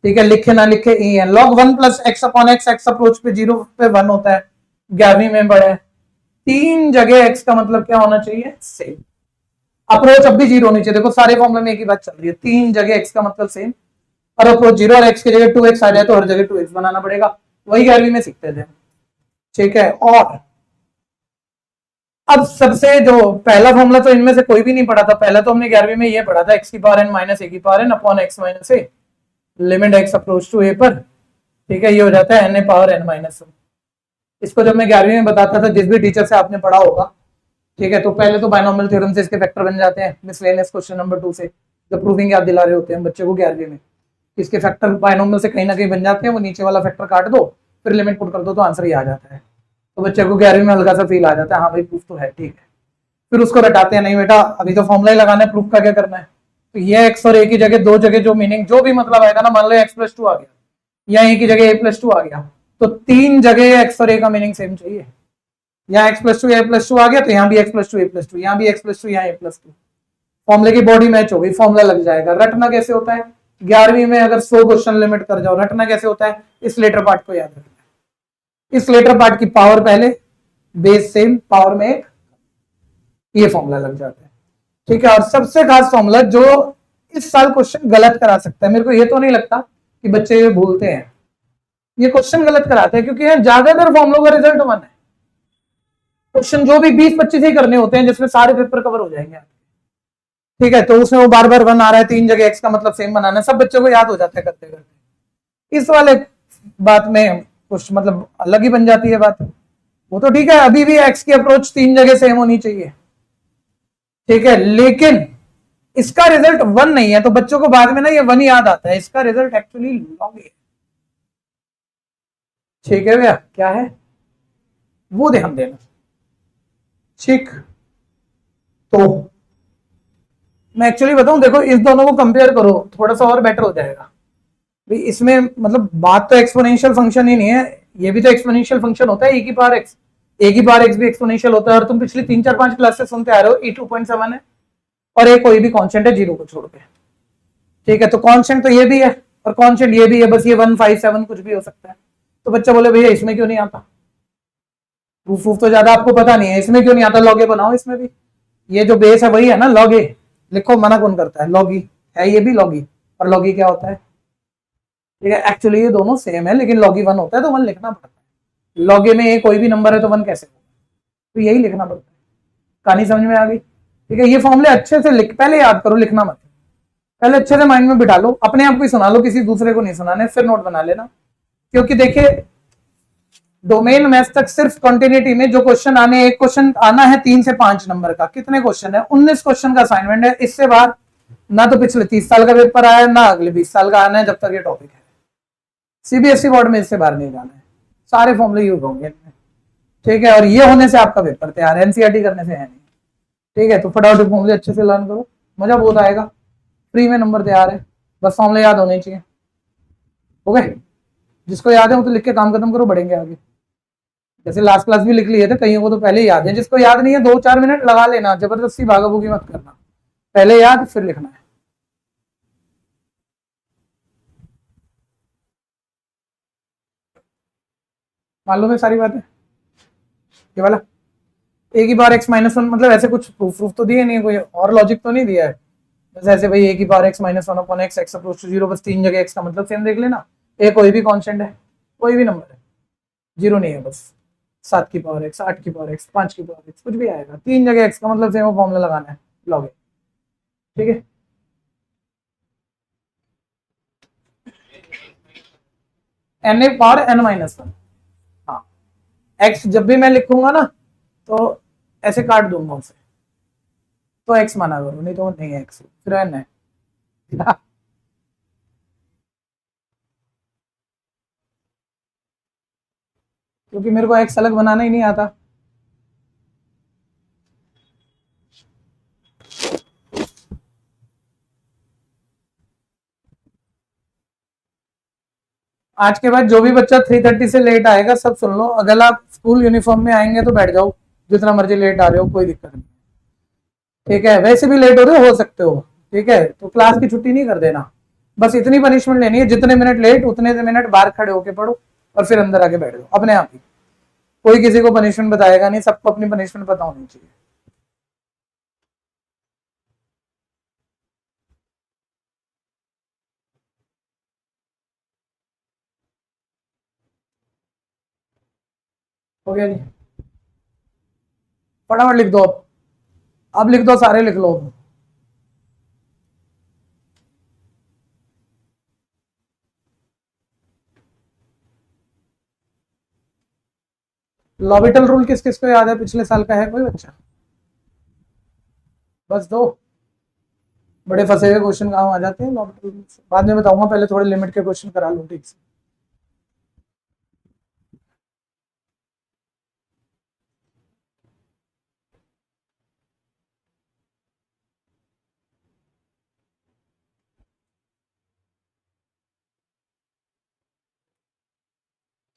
ठीक है, लिखे ना लिखे ई है। log 1 plus x upon x, x approach पे 0 पे 1 होता है, 11वीं में पढ़ा है। तीन जगह एक्स का मतलब क्या होना चाहिए, सेम। अप्रोच अब भी 0 होनी चाहिए, देखो सारे फॉर्मूले में एक ही बात चल रही है, तीन जगह एक्स का मतलब सेम। और अप्रोच 0 और एक्स की जगह 2x आ जाए तो हर जगह 2x बनाना पड़ेगा, वही 11वीं में सीखते थे। ठीक है, और अब सबसे जो पहला फॉर्मूला तो इनमें से कोई भी नहीं पढ़ा था, पहला तो हमने 11वीं में ये पढ़ा था, x की पावर n माइनस ए की power n upon x minus a limit x approach to a पर। ठीक है, ये हो जाता है n पावर n माइनस। इसको जब मैं 11वीं में बताता था, जिस भी टीचर से आपने पढ़ा होगा, ठीक है, तो पहले तो बायनॉमियल थ्योरम से इसके फैक्टर बन जाते हैं, मिसलेनियस क्वेश्चन नंबर 2 से जब प्रूविंग याद दिला रहे होते हैं बच्चे को 11वीं में, इसके फैक्टर बायनॉमियल से कहीं ना कहीं बन जाते हैं, वो नीचे वाला फैक्टर काट दो फिर लिमिट पुट कर दो तो आंसर ही आ जाता है। तो बच्चे को 11वीं में हल्का सा फील आ जाता है, हाँ भाई प्रूफ तो है, ठीक है। फिर उसको रटाते हैं, नहीं बेटा अभी तो फॉर्मूला ही लगाना है, प्रूफ का क्या करना है। तो ये एक्स और ए की जगह दो जगह जो मीनिंग जो भी मतलब आएगा ना, मान लो एक्स प्लस 2 आ गया या ए की जगह ए प्लस 2 आ गया, तो तीन जगह एक्स और ए का मीनिंग सेम चाहिए। यहाँ एक्स प्लस 2 ए प्लस 2 आ गया तो यहाँ भी एक्स प्लस 2 ए प्लस 2, यहाँ भी एक्स प्लस 2 यहाँ ए प्लस 2। फॉर्मूले की बॉडी मैच हो गई, फॉर्मूला लग जाएगा। रटना कैसे होता है, 11वीं में अगर 100 क्वेश्चन लिमिट कर जाओ, रटना कैसे होता है, इस लेटर पार्ट को याद रखना है। इस लेटर पार्ट की पावर पहले, बेस सेम, पावर में एक, ये फॉर्मूला लग जाता है। ठीक है, और सबसे खास फॉर्मूला जो इस साल क्वेश्चन गलत करा सकता है, मेरे को ये तो नहीं लगता कि बच्चे ये भूलते हैं, ये क्वेश्चन गलत कराते हैं क्योंकि ज्यादातर फॉर्मूलों का रिजल्ट 1 है। क्वेश्चन जो भी 20-25 ही करने होते हैं जिसमें सारे पेपर कवर हो जाएंगे। ठीक है, तो उसमें वो बार बार 1 आ रहा है, तीन जगह एक्स का मतलब सेम बनाना है, सब बच्चों को याद हो जाता है करते करते। इस वाले बात में कुछ मतलब अलग ही बन जाती है बात। वो तो ठीक है, अभी भी एक्स की अप्रोच तीन जगह सेम होनी चाहिए। ठीक है, लेकिन इसका रिजल्ट 1 नहीं है, तो बच्चों को बाद में ना ये 1 याद आता है, इसका रिजल्ट एक्चुअली लॉग है। ठीक है भैया, क्या है वो ध्यान देना। ठीक, तो मैं एक्चुअली बताऊं, देखो इस दोनों को कंपेयर करो थोड़ा सा और बेटर हो जाएगा। इसमें मतलब बात तो एक्सपोनेंशियल फंक्शन ही नहीं है, ये भी तो एक्सपोनेंशियल फंक्शन होता है, ए की पावर एक्स, ए की पावर एक्स भी एक्सपोनेंशियल होता है। और तुम पिछली 3-4-5 क्लास से सुनते आ रहे हो ई 2.7 है और ए कोई भी कांस्टेंट है 0 को छोड़ के। ठीक है, तो कांस्टेंट तो ये भी है और कांस्टेंट ये भी है, बस ये 157 कुछ भी हो सकता है। तो बच्चा बोले भैया इसमें क्यों नहीं आता, प्रूफ तो ज्यादा आपको पता नहीं है, इसमें क्यों नहीं आता, लॉग ए बनाओ इसमें भी, ये जो बेस है वही है ना, लॉग ए लिखो, मना कौन करता है, लॉग ई है, ये भी लॉग ई, और लॉग ई क्या होता है। ठीक है, एक्चुअली ये दोनों सेम है लेकिन लॉग ई 1 होता है तो 1 लिखना पड़ता है। लॉग ए में ए कोई भी नंबर है तो 1 कैसे होगा, तो यही लिखना पड़ता है। कहानी समझ में आ गई। ठीक है, ये फॉर्मूले अच्छे से लिख, पहले याद करो, लिखना मत, पहले अच्छे से माइंड में बिठा लो, अपने आप को ही सुना लो, किसी दूसरे को नहीं सुनाने, फिर नोट बना लेना। क्योंकि देखिए डोमेन मैथ्स तक सिर्फ कंटिन्यूटी में जो क्वेश्चन आने, एक क्वेश्चन आना है 3 से 5 नंबर का, कितने क्वेश्चन है, 19 क्वेश्चन का असाइनमेंट है। इससे बाहर ना तो पिछले 30 साल का पेपर आया है ना अगले 20 साल का आना है, जब तक ये टॉपिक है। सीबीएसई बोर्ड में इससे बाहर नहीं जाना है, सारे फॉर्मूले यूज होंगे इनमें। ठीक है, और ये होने से आपका पेपर तैयार है, एनसीईआरटी करने से है नहीं। ठीक है, तो फटाफट फॉर्मूले अच्छे से लर्न करो, मजा बहुत आएगा, फ्री में नंबर तैयार है, बस फॉर्मूले याद होने चाहिए। ओके, जिसको याद है वो तो लिख के काम खत्म करो, बढ़ेंगे आगे। जैसे लास्ट क्लास भी लिख लिए थे, कईयों को तो पहले याद है, जिसको याद नहीं है 2-4 मिनट लगा लेना, जबरदस्ती भागाभूगी मत करना, पहले याद फिर लिखना है। मालूम है सारी बातें। ये वाला ए की पावर एक्स माइनस वन, मतलब ऐसे कुछ प्रूफ तो दिए नहीं, कोई और लॉजिक तो नहीं दिया है। जैसे ऐसे भाई ए की power x minus one upon x, x approach to zero, बस तीन जगह एक्स का मतलब सेम देख लेना। ए कोई भी कांस्टेंट है, कोई भी नंबर है, जीरो नहीं है, बस 7 की पावर एक्स, 8 की पावर एक्स, 5 की पावर एक्स, कुछ भी आएगा, तीन जगह एक्स का मतलब सेम फॉर्मूला लगाना है, लॉग इन। ठीक है, n a power n minus one. हाँ, एक्स जब भी मैं लिखूंगा ना तो ऐसे काट दूंगा उसे, तो एक्स माना करो, नहीं तो नहीं है एक्स, फिर एन है। क्योंकि मेरे को एक्स अलग बनाना ही नहीं आता। आज के बाद जो भी बच्चा 3:30 से लेट आएगा सब सुन लो, अगर आप स्कूल यूनिफॉर्म में आएंगे तो बैठ जाओ, जितना मर्जी लेट आ रहे हो कोई दिक्कत नहीं। ठीक है, वैसे भी लेट हो सकते हो, ठीक है, तो क्लास की छुट्टी नहीं कर देना, बस इतनी पनिशमेंट लेनी है, जितने मिनट लेट उतने मिनट बाहर खड़े होके पढ़ो और फिर अंदर आके बैठ जाओ अपने आप ही। कोई किसी को पनिशमेंट बताएगा नहीं, सबको अपनी पनिशमेंट पता होनी चाहिए। हो गया जी, फटाफट लिख दो, अब लिख दो, सारे लिख लो। लॉबिटल रूल किस किस को याद है, पिछले साल का है कोई बच्चा? बस दो, बड़े फंसे हुए क्वेश्चन काम आ जाते हैं लॉबिटल रूल से, बाद में बताऊंगा, पहले थोड़े लिमिट के क्वेश्चन करा लो ठीक से।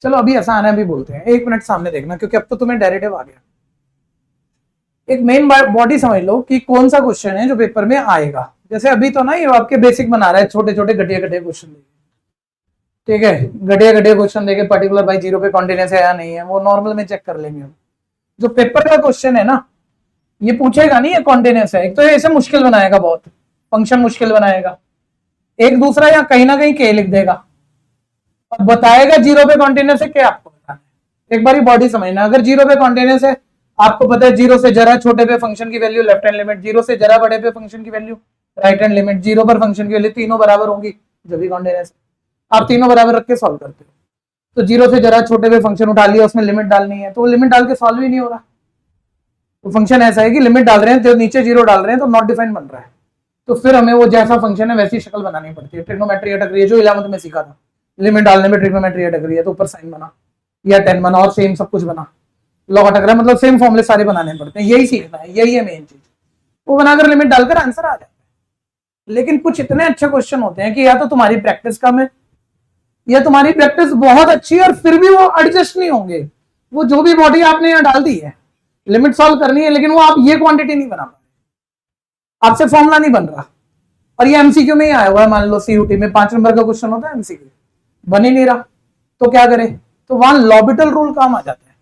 चलो अभी आसान है, अभी बोलते हैं, एक मिनट सामने देखना, क्योंकि अब तो तुम्हें डेरिवेटिव आ गया। एक मेन बॉडी समझ लो कि कौन सा क्वेश्चन है जो पेपर में आएगा। जैसे अभी तो ना ये आपके बेसिक बना रहा है, छोटे छोटे घटिया घटिया क्वेश्चन, ठीक है, घटिया घटिया क्वेश्चन देके पर्टिकुलर भाई जीरो पे कॉन्टिन्यूस है या नहीं है, वो नॉर्मल में चेक कर लेंगे हम। जो पेपर का क्वेश्चन है ना, ये पूछेगा नहीं ये कॉन्टिन्यूस है, एक तो ऐसे मुश्किल बनाएगा, बहुत फंक्शन मुश्किल बनाएगा, एक दूसरा या कहीं ना कहीं के लिख देगा और बताएगा जीरो पे कॉन्टिन्यूस है क्या, आपको बताना है। एक बार बॉडी समझना, अगर जीरो पे कॉन्टिन्यूस है, आपको पता है जीरो से जरा छोटे पे फंक्शन की value left hand limit, zero से जरा बड़े पे फंक्शन की value right hand limit, zero पर फंक्शन की वैल्यू तीनों बराबर होंगी जब भी कॉन्टिन्यूस है, आप तीनों बराबर रख के सॉल्व करते हो। तो जीरो से जरा छोटे पे फंक्शन उठा लिया, उसमें लिमिट डालनी है, तो वो लिमिट डाल के सॉल्व ही नहीं हो रहा। तो फंक्शन ऐसा है कि लिमिट डाल रहे हैं तो नीचे जीरो डाल रहे हैं तो नॉट डिफाइंड बन रहा है, तो फिर हमें वो जैसा फंक्शन है वैसी शक्ल बनानी पड़ती है। ट्रिग्नोमेट्री अटक रही है, जो 11th में सीखा था, लिमिट डालने में ट्रिग्नोमेट्री अटक रही है तो ऊपर साइन बना या 10 बना और सेम सब कुछ बना, लॉग अटक रहा है मतलब सेम फॉर्मूले सारे बनाने पड़ते हैं, यही सीखना है, यही है मेन चीज। वो बनाकर लिमिट डालकर आंसर आ जाता है। लेकिन कुछ इतने अच्छे क्वेश्चन होते हैं कि या तो तुम्हारी प्रैक्टिस कम है या तुम्हारी प्रैक्टिस बहुत अच्छी है और फिर भी वो एडजस्ट नहीं होंगे। वो जो भी बॉडी आपने यहाँ डाल दी है, लिमिट सॉल्व करनी है, लेकिन वो आप ये क्वांटिटी नहीं बना पा रहे, आपसे फॉर्मूला नहीं बन रहा, और ये एमसीक्यू में ही आया हुआ है। मान लो सीयूटी में 5 नंबर का क्वेश्चन होता है, एमसीक्यू बन ही नहीं रहा, तो क्या करें? तो वहां लॉबिटल रूल काम आ जाता है,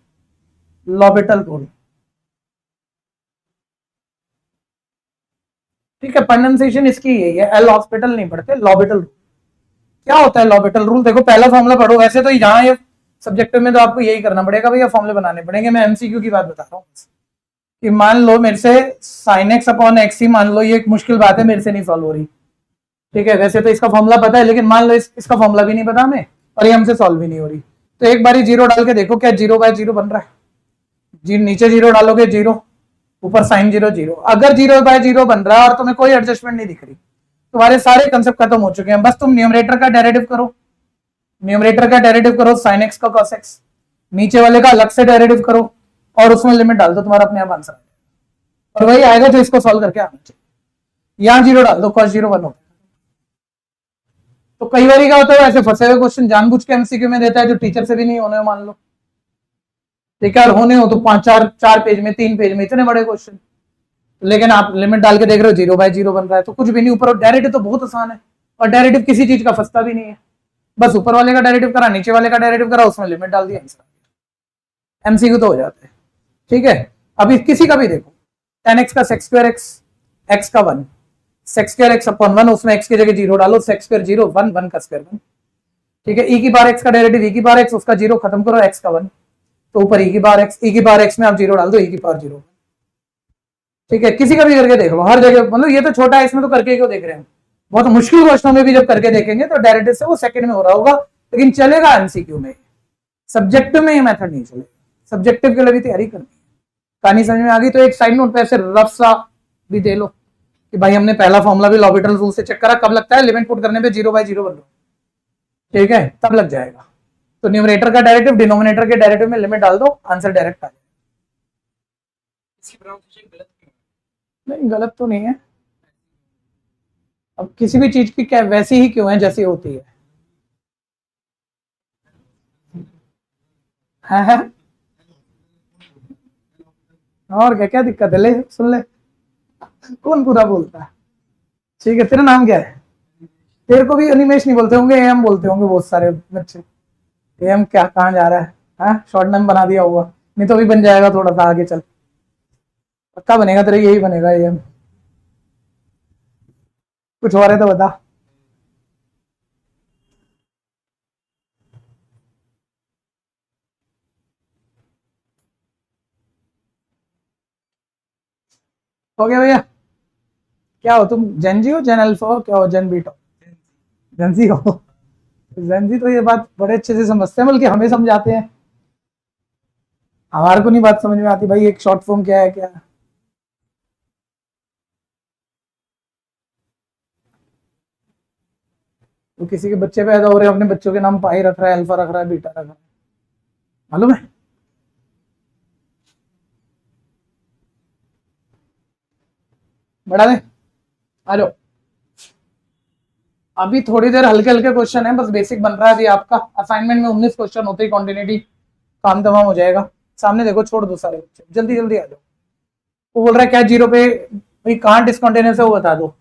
लॉबिटल रूल। ठीक है, प्रोनाउंसिएशन इसकी यही है, एल हॉस्पिटल नहीं पढ़ते, लॉबिटल रूल। क्या होता है लॉबिटल रूल? देखो पहला फॉर्मूला पढ़ो, वैसे तो यहाँ ये सब्जेक्टिव में तो आपको यही करना पड़ेगा, भैया फॉर्मूले बनाने पड़ेंगे। मैं एमसीक्यू की बात बता रहा हूँ कि मान लो मेरे से साइन एक्स अपॉन एक्स ही, मान लो ये एक मुश्किल बात है, मेरे से नहीं सॉल्व हो रही, ठीक है, वैसे तो इसका फॉर्मूला पता है, लेकिन मान लो इसका फॉर्मूला भी नहीं पता हमें और ये हमसे सॉल्व भी नहीं हो रही, तो एक बार जीरो डाल के देखो क्या जीरो बाय जीरो बन रहा है। जी नीचे जीरो डालोगे जीरो, ऊपर साइन जीरो जीरो, अगर जीरो बाय जीरो बन रहा है और तुम्हें कोई एडजस्टमेंट नहीं दिख रही, तुम्हारे सारे कंसेप्ट खत्म हो चुके हैं। बस तुम न्यूमरेटर का डेरिवेटिव करो, न्यूमरेटर का डेरिवेटिव करो साइन एक्स का कॉस एक्स, नीचे वाले का अलग से डेरिवेटिव करो और उसमें लिमिट डाल दो, तुम्हारा अपने आप आंसर आएगा और वही आएगा जो इसको सॉल्व करके आना चाहिए। यहां जीरो डाल दो, कॉस जीरो वन होगा। तो कई बार क्या होता है, ऐसे फंसे हुए क्वेश्चन जानबूझ के एमसीक्यू में देता है जो टीचर से भी नहीं होने, मान लो ठीक है, और होने हो तो 5 4 पेज में 3 पेज में इतने बड़े क्वेश्चन, लेकिन आप लिमिट डाल के देख रहे हो जीरो बाय जीरो बन रहा है, तो कुछ भी नहीं। ऊपर डेरिवेटिव तो बहुत आसान है, और डेरिवेटिव किसी चीज का फंसता भी नहीं है, बस ऊपर वाले का डेरिवेटिव करा, नीचे वाले का डेरिवेटिव करा, उसमें लिमिट डाल दिया, आंसर एमसीक्यू तो हो जाता है। ठीक है, अभी किसी का भी देखो 10x का सेक्स स्क्वायर एक्स, एक्स का 1, सेक्स स्क्वायर एक्स अपॉन 1, उसमें एक्स की जगह जीरो डालो, सेक्स स्क्वायर जीरो, 1 1 का स्क्वायर 1। ठीक है, ई की बार एक्स का डेरिवेटिव ई की बार एक्स, उसका जीरो खत्म करो, एक्स का 1, तो ऊपर ई की बार एक्स, ई की बार एक्स में आप जीरो डाल दो, ई की पावर जीरो। ठीक है, किसी का भी करके देख लो, हर जगह, मतलब ये तो छोटा है, इसमें तो करके क्यों देख रहे हैं, बहुत मुश्किल क्वेश्चनों में भी जब करके देखेंगे तो डायरेक्ट से वो सेकंड में हो रहा होगा, लेकिन चलेगा एमसीक्यू में, सब्जेक्टिव में ये मेथड नहीं चलेगा, सब्जेक्टिव के लिए भी तैयारी करनी है। कहानी समझ में आ गई तो एक साइड नोट पे ऐसे रफ सा भी दे लो कि भाई हमने पहला फॉर्मूला भी लॉबिटल रूल से चेक करा, कब लगता है, लिमिट पुट करने पे 0/0 बन रहा, ठीक है, तब लग जाएगा। तो न्यूमरेटर का डायरेक्टिव डिनोमिनेटर के डायरेक्टिव में लिमिट डाल दो, आंसर डायरेक्ट आ जाएगा। नहीं गलत तो नहीं है, अब किसी भी चीज की क्या वैसी ही क्यों है जैसी होती है, है? और क्या क्या दिक्कत है, ले सुन ले, कौन पूरा बोलता है। ठीक है, तेरा नाम क्या है? तेरे को भी अनिमेश नहीं बोलते होंगे, एम बोलते होंगे बहुत सारे बच्चे। एम क्या, कहाँ जा रहा है? हाँ, शॉर्ट नेम बना दिया होगा, नहीं तो भी बन जाएगा थोड़ा सा आगे चल, पक्का बनेगा तेरा, यही बनेगा एम। कुछ और है तो बता। हो गया भैया? क्या हो तुम, जेनजी हो, जेन अल्फा हो, क्या हो, जेन बीटा? जेनजी हो? जेनजी तो ये बात बड़े अच्छे से समझते हैं, बल्कि हमें समझाते हैं, हमारे को नहीं बात समझ में आती भाई, एक शॉर्ट फॉर्म क्या है क्या। तो किसी के बच्चे पैदा हो रहे हैं, अपने बच्चों के नाम पाई रख रहा है, अल्फा रख रहा है, बीटा रख रहा है, मालूम है? बढ़ा दे, आ जाओ। अभी थोड़ी देर हल्के हल्के क्वेश्चन है, बस बेसिक बन रहा है अभी आपका, असाइनमेंट में 19 क्वेश्चन होते ही कॉन्टिन्यूटी काम तमाम हो जाएगा। सामने देखो, छोड़ दो सारे बच्चे, जल्दी जल्दी आ जाओ। वो बोल रहा है क्या जीरो पे, भाई कहाँ डिसकंटिन्यूअस है वो बता दो,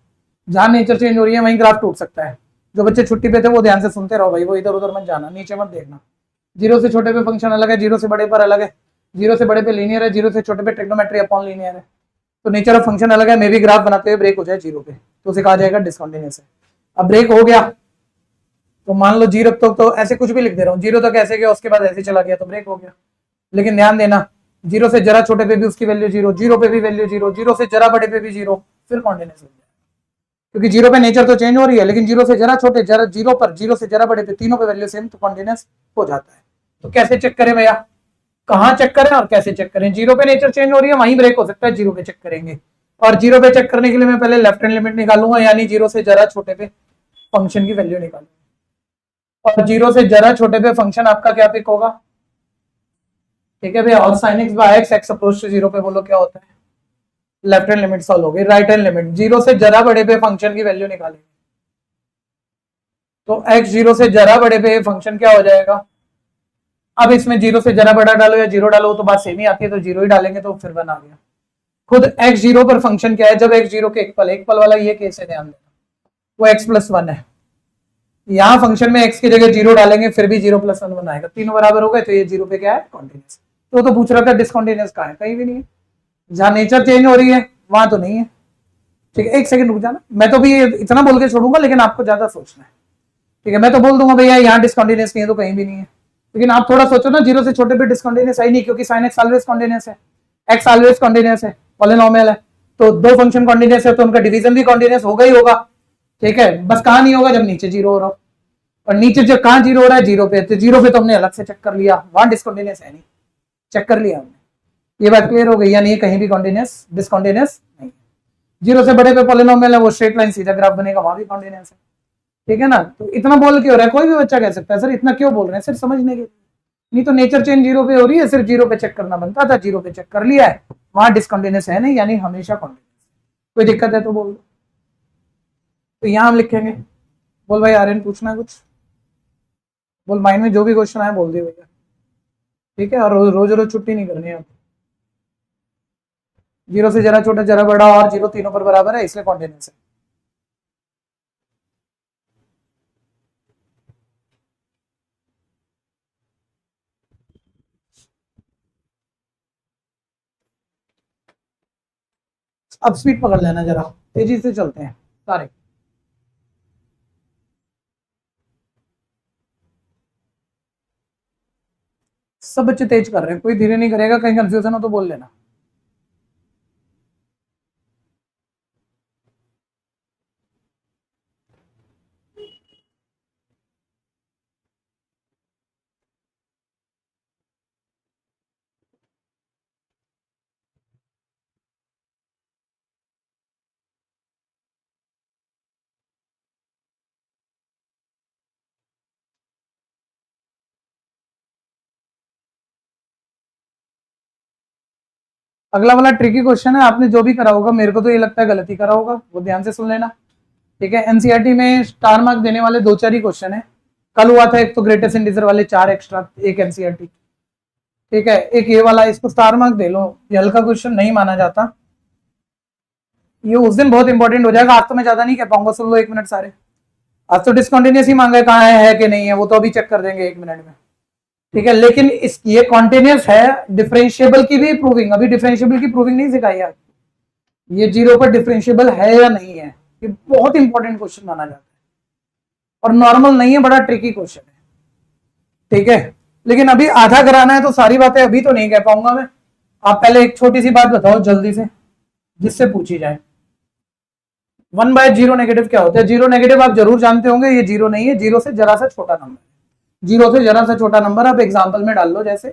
जहां नेचर चेंज हो रही है वहीं ग्राफ टूट सकता है। जो बच्चे छुट्टी पे थे वो ध्यान से सुनते रहो भाई, वो इधर उधर मत जाना, नीचे मत देखना। जीरो से छोटे पे फंक्शन अलग है, जीरो से बड़े पर अलग है, जीरो से बड़े पे लीनियर है, जीरो से छोटे पे ट्रिग्नोमेट्री अपॉन लीनियर है। तो नेचर ऑफ फंक्शन अलग है, मे भी ग्राफ बनाते हुए ब्रेक हो जाए जीरो पे, तो उसे कहा जाएगा डिसकंटिन्यूअस है। अब ब्रेक हो गया तो मान लो जीरो तक तो ऐसे कुछ भी लिख दे रहा हूँ, जीरो तक ऐसे गया उसके बाद ऐसे चला गया तो ब्रेक हो गया। लेकिन ध्यान देना, जीरो से जरा छोटे पे भी उसकी वैल्यू जीरो, जीरो पे भी वैल्यू जीरो, जीरो से जरा बड़े पे भी जीरो, फिर कॉन्टिन्यूस हो जाए, क्योंकि जीरो पे नेचर तो चेंज हो रही है, लेकिन जीरो से जरा छोटे, जरा जीरो पर, जीरो से जरा बड़े पे, तीनों पे वैल्यू सेम, तो कॉन्टिन्यूस हो जाता है। तो कैसे चेक करें भैया, कहाँ चेक करें और कैसे चेक करें? जीरो पे नेचर चेंज हो रही है वहीं ब्रेक हो सकता है, जीरो पे चेक करेंगे। और जीरो पे चेक करने के लिए मैं पहले लेफ्ट हैंड लिमिट निकालूंगा, यानी जीरो से जरा छोटे पे फंक्शन की वैल्यू निकालूंगा, और जीरो से जरा छोटे पे फंक्शन आपका क्या पिक होगा? ठीक है भैया, और sine x by x, x approach to zero पे बोलो क्या होता है? लेफ्ट हैंड लिमिट सॉल्व हो गई, राइट हैंड लिमिट, जीरो से जरा बड़े पे फंक्शन की वैल्यू निकालेंगे, तो एक्स जीरो से जरा बड़े पे फंक्शन क्या हो जाएगा? अब इसमें जीरो से जरा बड़ा डालो या जीरो डालो तो बात सेम ही आती है, तो जीरो ही डालेंगे तो फिर वन आ गया। खुद एक्स जीरो पर फंक्शन क्या है, जब एक्स जीरो के एक पल वाला ये केस है, ध्यान देना, वो एक्स प्लस वन है। यहाँ फंक्शन में एक्स की जगह जीरो डालेंगे फिर भी जीरो प्लस वन बनाएगा, तीनों बराबर हो गए, तो ये जीरो पे क्या है, कॉन्टिन्यूस। तो पूछ रहा था डिसकॉन्टिन्यूस कहाँ है, कहीं भी नहीं है, जहां नेचर चेंज हो रही है वहां तो नहीं है। ठीक है, एक सेकंड रुक जाना, मैं तो भी इतना बोल के छोड़ूंगा, लेकिन आपको ज्यादा सोचना है। ठीक है, मैं तो बोल दूंगा भैया यहाँ डिसकॉन्टिन्यूस नहीं है तो कहीं भी नहीं है, लेकिन आप थोड़ा सोचो ना, जीरो से छोटे पे डिसकंटिन्यूस है ही नहीं, क्योंकि साइन एक्स ऑलवेज कॉन्टिन्यूस है, एक्स ऑलवेज कॉन्टिन्यूस है, पॉलिनोमियल है, तो दो फंक्शन कॉन्टिन्यूस है तो उनका डिवीजन भी कॉन्टिन्यूस होगा ही होगा। ठीक है, बस कहां नहीं होगा, जब नीचे जीरो हो रहा हो, और नीचे जब कहां जीरो हो रहा है, जीरो पे, तो जीरो पे तो हमने अलग से चेक कर लिया, वहां डिसकंटिन्यूस है नहीं, चेक कर लिया हमने, ये बात क्लियर हो गई, यानी ये कहीं भी कॉन्टिन्यूस डिसकंटिन्यूस नहीं। जीरो से बड़े पे पॉलिनोमियल है, वो स्ट्रेट लाइन सीधा ग्राफ बनेगा, वहां भी कॉन्टिन्यूस है। ठीक है ना, तो इतना बोल क्यों रहा है, कोई भी बच्चा कह सकता है सर इतना क्यों बोल रहे हैं, सिर्फ समझने के, नहीं तो नेचर चेंज जीरो पे हो रही है, सिर्फ जीरो पे चेक करना बनता था, जीरो पे चेक कर लिया है, वहां डिसकंटिन्यूस है नहीं, यानी हमेशा कॉन्टिन्यूस। कोई दिक्कत है तो बोल दो, तो यहां हम लिखेंगे। बोल भाई आर्यन, पूछना है कुछ? बोल, माइंड में जो भी क्वेश्चन आया बोल दिए भैया, ठीक है, और रोज रोज छुट्टी नहीं करनी है। जीरो से जरा छोटा जरा बड़ा और जीरो तीनों पर बराबर है, इसलिए कॉन्टिन्यूस है। अब स्पीड पकड़ लेना जरा, तेजी से चलते हैं सारे। सब बच्चे तेज कर रहे हैं, कोई धीरे नहीं करेगा, कहीं कंफ्यूजन हो तो बोल लेना। अगला वाला ट्रिकी क्वेश्चन है, आपने जो भी करा होगा मेरे को तो ये लगता है गलती करा होगा, वो ध्यान से सुन लेना। ठीक है, एनसीईआरटी में स्टार मार्क देने वाले दो चार ही क्वेश्चन है। कल हुआ था एक तो ग्रेटेस्ट इंडिजर वाले 4 एक्स्ट्रा, एक एनसीईआरटी। ठीक है, एक ये वाला, इसको स्टार मार्क दे लो, ये हल्का क्वेश्चन नहीं माना जाता। ये उस दिन बहुत इंपॉर्टेंट हो जाएगा, आज तो मैं ज्यादा नहीं कह पाऊंगा, सुन लो 1 मिनट सारे। आज तो डिसकंटिन्यूस ही मांगा है, कहाँ है कि नहीं है, वो तो अभी चेक कर देंगे 1 मिनट में। ठीक है, लेकिन इस ये कॉन्टिन्यूस है, डिफरेंशिएबल की भी प्रूविंग, अभी डिफरेंशिएबल की प्रूविंग नहीं सिखाई है। ये जीरो पर डिफरेंशिएबल है या नहीं है, ये बहुत इंपॉर्टेंट क्वेश्चन माना जाता है, और नॉर्मल नहीं है, बड़ा ट्रिकी क्वेश्चन है। ठीक है, लेकिन अभी आधा कराना है तो सारी बातें अभी तो नहीं कह पाऊंगा मैं। आप पहले एक छोटी सी बात बताओ जल्दी से, जिससे पूछी जाए। 1/0 नेगेटिव क्या होता है? जीरो नेगेटिव आप जरूर जानते होंगे, ये जीरो नहीं है, जीरो से जरा सा छोटा नंबर। जीरो से जरा सा छोटा नंबर आप एग्जाम्पल में डाल लो, जैसे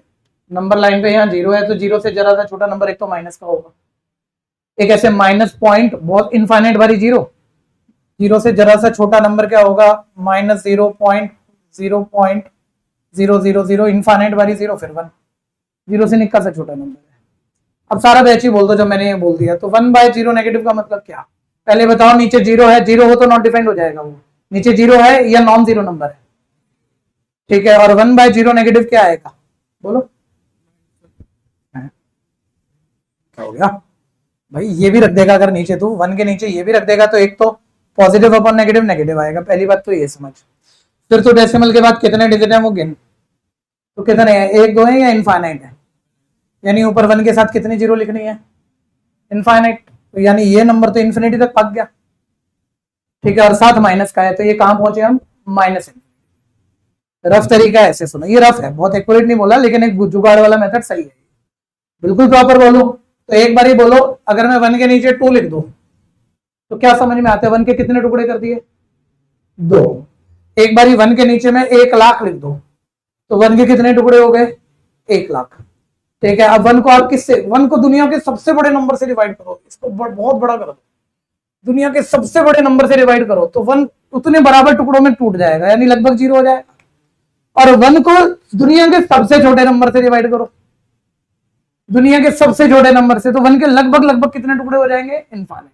नंबर लाइन पे यहाँ जीरो है, तो जीरो से जरा सा छोटा नंबर एक तो माइनस का होगा, एक ऐसे माइनस पॉइंट, बहुत इनफाइनाइट वाली जीरो। जीरो से जरा सा छोटा नंबर क्या होगा? -0.0.0000, इनफाइनाइट वाली जीरो, फिर 1। जीरो से निक्का सा छोटा नंबर है। अब सारा बैच ही बोल दो जब मैंने ये बोल दिया। तो 1/0 नेगेटिव का मतलब क्या? पहले बताओ, नीचे जीरो है, जीरो हो तो नॉट डिफाइंड हो जाएगा वो। नीचे जीरो है या नॉन जीरो नंबर है? ठीक है, और 1/0 नेगेटिव क्या आएगा? बोलो क्या हो गया भाई? ये भी रख देगा अगर नीचे, तो 1 के नीचे ये भी रख देगा, तो एक तो पॉजिटिव अपॉन नेगेटिव नेगेटिव आएगा, पहली बात तो ये समझ। फिर तो डेसिमल के बाद कितने डिजिट है वो गिन, तो कितने हैं? एक दो है या इनफाइनाइट है? यानी ऊपर 1 के साथ कितनी जीरो लिखनी है? इनफाइनाइट। तो यानी ये नंबर तो इन्फिनिटी तक पक गया। ठीक है, और साथ माइनस का है, तो ये कहां पहुंचे हम? माइनस। रफ तरीका है, ऐसे सुनो, ये रफ है, बहुत एक्यूरेट नहीं बोला, लेकिन एक जुगाड़ वाला मेथड सही है। बिल्कुल प्रॉपर बोलो तो एक बार ही बोलो, अगर मैं 1 के नीचे 2 लिख दूं तो क्या समझ में आता है? 1 के कितने टुकड़े कर दिए? 2। एक बार ही 1 के नीचे में 1,00,000 लिख दो तो 1 के कितने टुकड़े हो गए? 1,00,000। ठीक है, अब 1 को आप किससे, 1 को दुनिया के सबसे बड़े नंबर से डिवाइड करो, इसको बहुत बड़ा कर दो, दुनिया के सबसे बड़े नंबर से डिवाइड करो, तो 1 उतने बराबर टुकड़ों में टूट जाएगा, यानी लगभग जीरो हो जाएगा। और 1 को दुनिया के सबसे छोटे नंबर से डिवाइड करो, दुनिया के सबसे छोटे नंबर से, तो 1 के लगभग लगभग कितने टुकड़े हो जाएंगे? इनफाइनाइट।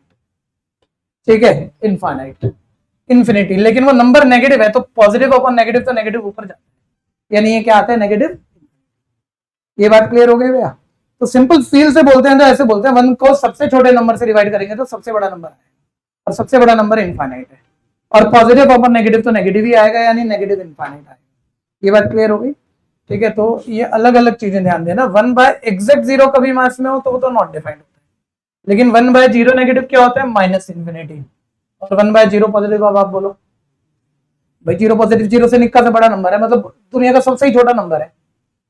ठीक है, इनफाइनाइट, इन्फिनिटी। लेकिन वो नंबर नेगेटिव है, तो पॉजिटिव अपॉन नेगेटिव तो नेगेटिव ऊपर जाता है, यानी ये क्या आता है? नेगेटिव। ये बात क्लियर हो गई भैया? तो सिंपल फील से बोलते हैं तो ऐसे बोलते हैं, 1 को सबसे छोटे नंबर से डिवाइड करेंगे तो सबसे बड़ा नंबर है, और सबसे बड़ा नंबर इनफाइनाइट है, और पॉजिटिव अपॉन नेगेटिव तो नेगेटिव ही आएगा, यानी नेगेटिव इनफाइनाइट आएगा। ये बात क्लियर हो गई? ठीक है, तो ये अलग अलग चीजें ध्यान देना। 1/(exact 0) कभी मास में हो तो वो तो नॉट डिफाइंड होता है, लेकिन 1/(0) नेगेटिव क्या होता है? Minus infinity. और 1/0 पॉजिटिव, अब आप बोलो भाई, जीरो पॉजिटिव, जीरो से निक्का से बड़ा नंबर है, मतलब दुनिया का सबसे ही छोटा नंबर है।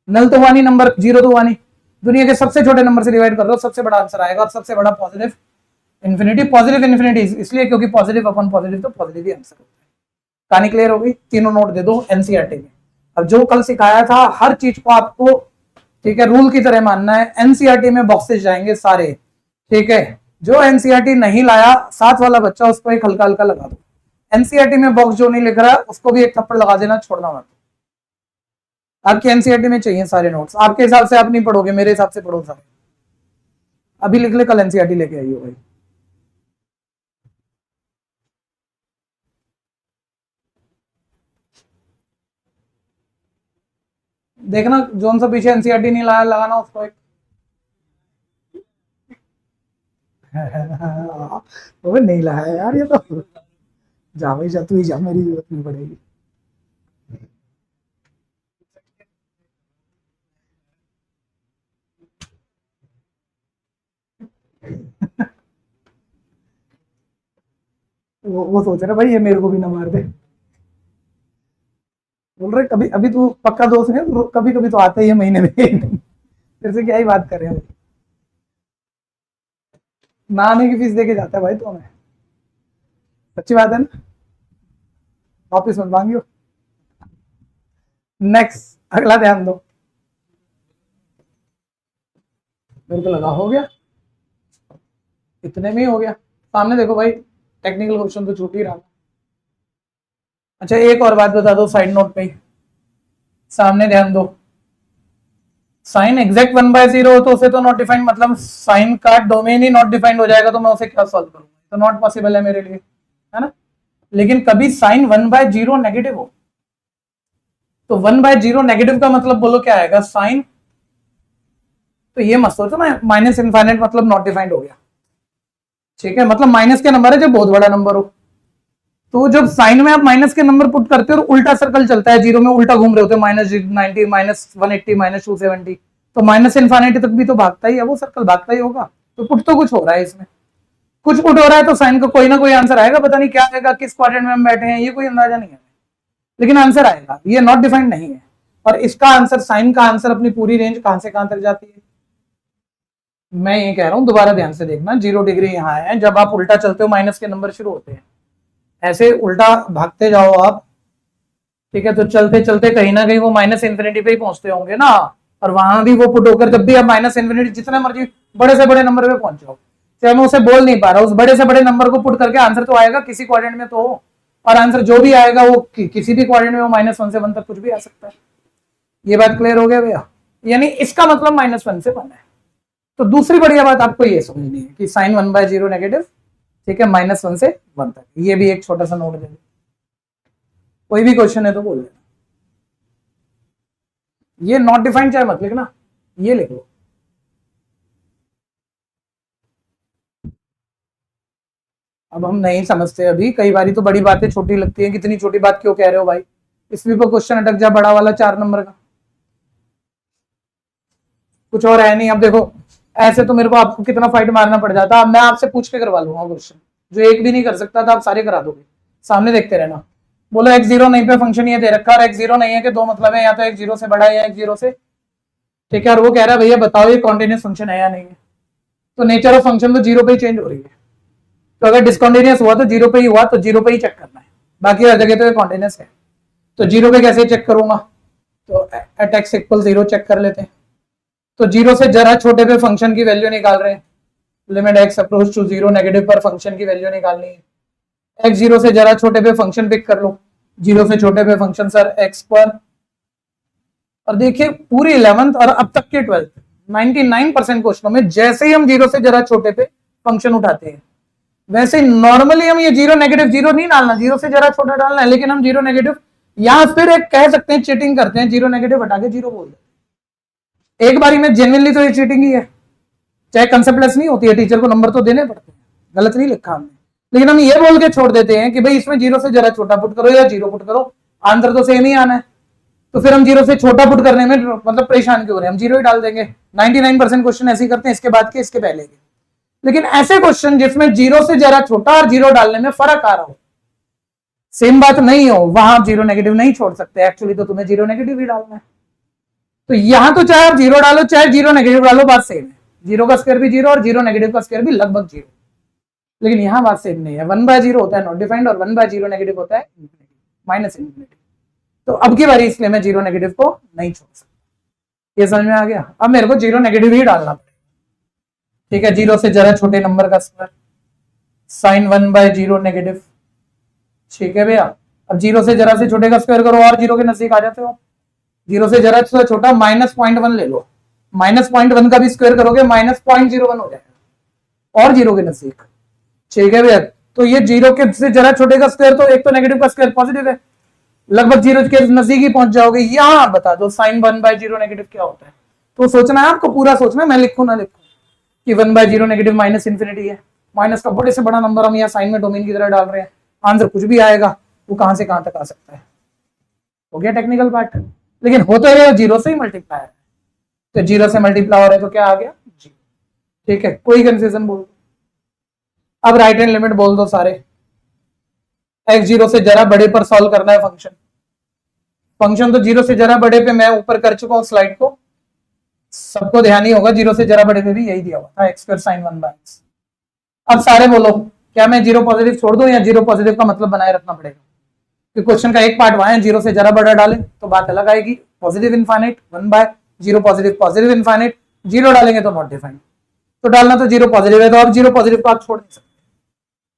नल तो हुआ नहीं नंबर, जीरो तो हुआ नहीं, दुनिया के सबसे छोटे नंबर से डिवाइड कर दो, सबसे बड़ा आंसर आएगा, और सबसे बड़ा पॉजिटिव इन्फिनिटी। पॉजिटिव इन्फिनिटी इसलिए क्योंकि पॉजिटिव अपॉन पॉजिटिव तो पॉजिटिव ही आंसर होता है। कहानी क्लियर हो गई? तीनों नोट दे दो एनसीईआरटी में। अब जो कल सिखाया था हर चीज को आपको, ठीक है, रूल की तरह मानना है। एनसीईआरटी में बॉक्सेस जाएंगे सारे। ठीक है, जो एनसीईआरटी नहीं लाया, साथ वाला बच्चा, उसको एक हल्का हल्का लगा दो। एनसीईआरटी में बॉक्स जो नहीं लिख रहा उसको भी एक थप्पड़ लगा देना, छोड़ना मत। आपके एनसीईआरटी में चाहिए सारे नोट्स, आपके हिसाब से आप नहीं पढ़ोगे, मेरे हिसाब से पढ़ो सारे। अभी लिख ले, कल एनसीईआरटी लेके आइए भाई। देखना जोन सा पीछे एनसीईआरटी नहीं लाया, लगाना उसको एक। वो नहीं लाया यार ये तो। जा भाई जा, तू ही जा, मेरी जरूरत नहीं पड़ेगी। वो सोच रहे भाई ये मेरे को भी ना मार दे। बोल रहे कभी अभी तू पक्का दोस्त है, कभी कभी तो आता ही है महीने में तेरे से क्या ही बात कर रहे हैं। नहाने की फीस दे के जाता है भाई तो हमें, सच्ची बात है ना, वापिस मत मांगियो। नेक्स्ट, अगला ध्यान दो। मेरे को लगा हो गया, इतने में ही हो गया। सामने देखो भाई, टेक्निकल क्वेश्चन तो छूट ही रहा। अच्छा एक और बात बता दो साइड नोट पे ही, सामने ध्यान दो। साइन एग्जैक्ट 1/0 हो तो उसे तो नॉट डिफाइंड, मतलब साइन का डोमेन ही नॉट डिफाइंड हो जाएगा, तो मैं उसे क्या सॉल्व करूंगा, तो नॉट पॉसिबल है मेरे लिए, है ना। लेकिन कभी साइन 1/0 नेगेटिव हो, तो 1/0 नेगेटिव का मतलब बोलो क्या आएगा, साइन, तो ये मत सोचो ना माइनस इनफाइनाइट मतलब नॉट डिफाइंड हो गया, ठीक है। मतलब माइनस के नंबर है जब बहुत बड़ा नंबर हो, तो जब साइन में आप माइनस के नंबर पुट करते हो और उल्टा सर्कल चलता है, जीरो में उल्टा घूम रहे होते -90, -180, -270, तो माइनस इनफाइनिटी तक भी तो भागता ही है वो सर्कल, भागता ही होगा। तो पुट तो कुछ हो रहा है इसमें, कुछ पुट हो रहा है, तो साइन का कोई ना कोई आंसर आएगा, पता नहीं क्या आएगा, किस क्वाड्रेंट में हम बैठे हैं ये कोई अंदाजा नहीं है, लेकिन आंसर आएगा, ये नॉट डिफाइंड नहीं है। और इसका आंसर, साइन का आंसर अपनी पूरी रेंज कहां से कहां तक जाती है, मैं ये कह रहा हूं, दोबारा ध्यान से देखना, 0 डिग्री यहां है, जब आप उल्टा चलते हो माइनस के नंबर शुरू होते हैं, ऐसे उल्टा भागते जाओ आप, ठीक है, तो चलते चलते कहीं ना कहीं वो माइनस इन्फिनिटी पे ही पहुंचते होंगे ना, और वहां भी वो पुट होकर जब भी आप माइनस इन्फिनिटी जितने मर्जी बड़े से बड़े नंबर पे पहुंच जाओ, चाहे मैं उसे बोल नहीं पा रहा, उस बड़े से बड़े नंबर को पुट करके आंसर तो आएगा किसी क्वाड्रेंट में तो, और आंसर जो भी आएगा वो किसी भी क्वाड्रेंट में वो -1 से 1 तक कुछ भी आ सकता है। ये बात क्लियर हो गया भैया, यानी इसका मतलब -1 से 1 है। तो दूसरी बढ़िया बात आपको ये समझनी है कि साइन 1/0 नेगेटिव, ठीक है, -1 से 1 तक, ये भी एक छोटा सा नोट दे दो, कोई भी क्वेश्चन है तो बोल देना। ये नॉट डिफाइंड चाहे मत लिखना, ये लिख लो। अब हम नहीं समझते अभी, कई बार तो बड़ी बातें छोटी लगती हैं, कितनी छोटी बात क्यों कह रहे हो भाई, इसमें पर क्वेश्चन अटक जा बड़ा वाला 4 नंबर का, कुछ और है नहीं। अब देखो ऐसे तो मेरे को आपको कितना फाइट मारना पड़ जाता, अब मैं आपसे पूछ के करवा लूंगा क्वेश्चन, जो एक भी नहीं कर सकता था आप सारे करा दोगे, सामने देखते रहना। बोलो x0 नहीं पे फंक्शन ये दे रखा, और x0 नहीं है कि दो मतलब है, या तो x0 से बड़ा है या x0 से, ठीक है, और वो कह रहा है भैया बताओ ये कॉन्टिन्यूस फंक्शन है या नहीं है, तो नेचर ऑफ फंक्शन तो 0 पे ही चेंज हो रही है, तो अगर डिसकॉन्टिन्यूस हुआ तो 0 पे ही हुआ, तो 0 पे ही चेक करना है, बाकी हर जगह तो ये कॉन्टिन्यूस है, तो 0 पे कैसे चेक करूंगा, तो एट x इक्वल 0 चेक कर लेते हैं, तो 0 से जरा छोटे पे फंक्शन की वैल्यू निकाल रहे हैं, limit x approach to 0 negative पर फंक्शन की वैल्यू निकालनी है, x0 से जरा छोटे पे फंक्शन पिक कर लो, 0 से छोटे पे फंक्शन सर x पर, और देखिए पूरी 11th और अब तक के 12th 99% क्वेश्चनों में जैसे ही हम 0 से जरा छोटे पे फंक्शन उठाते हैं, वैसे नॉर्मली हम ये 0 नेगेटिव 0 नहीं डालना, 0 से जरा छोटा डालना है, लेकिन हम 0 नेगेटिव, या फिर एक कह सकते हैं चीटिंग करते हैं, 0 नेगेटिव हटा के 0 बोल देते एक बारी में, जेन्युइनली तो ये चीटिंग ही है, चाहे कंसेप्टलेस नहीं होती है, टीचर को नंबर तो देने पड़ते हैं, गलत नहीं लिखा हमने, लेकिन हम ये बोल के छोड़ देते हैं कि भाई इसमें 0 से जरा छोटा पुट करो या 0 पुट करो, आंसर तो सेम ही आना है, तो फिर हम 0 से छोटा पुट करने में मतलब परेशान क्यों हो रहे हैं, हम 0 ही डाल देंगे। 99% क्वेश्चन ऐसे ही करते हैं, इसके बाद के इसके पहले के, लेकिन ऐसे क्वेश्चन जिसमें 0 से जरा छोटा और 0 डालने में फर्क आ रहा हो, सेम बात नहीं हो, वहां 0 नेगेटिव नहीं छोड़ सकते, एक्चुअली तो तुम्हें 0 नेगेटिव ही डालना है, तो यहां तो चाहे आप 0 डालो चाहे 0 नेगेटिव डालो, बात सेम है, 0 का स्क्वायर भी 0 और 0 नेगेटिव का स्क्वायर भी लगभग 0, लेकिन यहां बात सेम नहीं है, 1/0 होता है नॉट डिफाइंड और 1/0 नेगेटिव होता है माइनस इन्फिनिटी, तो अब की बारी इसलिए मैं 0 नेगेटिव को नहीं छोड़ सकता, ये समझ में आ गया। अब मेरे को 0 नेगेटिव ही डालना पड़ेगा, ठीक है, 0 से जरा छोटे नंबर का स्क्वायर, साइन 1/0 नेगेटिव, ठीक है भैया। अब 0 से जरा से छोटे का स्क्वायर करो और 0 के नजदीक आ जाते हो, 0 से जरा छोटा -0.1 ले लो, -0.1 का भी स्क्वायर करोगे -0.01 हो जाएगा, और 0 के नजदीक, ठीक है भैया। तो ये 0 के से जरा छोटे का स्क्वायर, तो एक तो नेगेटिव का स्क्वायर पॉजिटिव है, लगभग 0 के नजदीक ही पहुंच जाओगे। यहां बता दो साइन 1/0 नेगेटिव क्या होता है, तो सोचना है आपको, पूरा सोचना है, मैं लिखू ना लिखू कि 1/0 नेगेटिव माइनस इन्फिनिटी है, माइनस का बड़े से बड़ा नंबर हम यहाँ साइन में डोमेन की तरह डाल रहे हैं, आंसर कुछ भी आएगा, वो कहां से कहां तक आ सकता है, हो गया टेक्निकल पार्ट, लेकिन होता है 0 से ही मल्टीप्लाई है, तो 0 से मल्टीप्लाई हो रहा है तो क्या आ गया जी, ठीक है, कोई कंफ्यूजन बोल दो। अब राइट हैंड लिमिट बोल दो सारे, एक्स जीरो से जरा बड़े पर सॉल्व करना है फंक्शन। फंक्शन तो जीरो से जरा बड़े पे मैं ऊपर कर चुका हूं स्लाइड को, सबको ध्यान ही होगा, जीरो से जरा बड़े पे भी यही दिया हुआ था, एक्स स्क्वायर साइन 1/x। अब सारे बोलो, क्या मैं जीरो पॉजिटिव छोड़ दूं या जीरो पॉजिटिव का मतलब बनाए रखना पड़ेगा? क्योंकि क्वेश्चन का एक पार्ट वहां है, जीरो से जरा बड़ा डालें तो बात अलग आएगी, positive infinite 1 zero positive positive infinite, zero डालेंगे तो नॉट डिफाइंड, तो डालना तो जीरो पॉजिटिव है, तो अब जीरो पॉजिटिव को आप छोड़ नहीं सकते,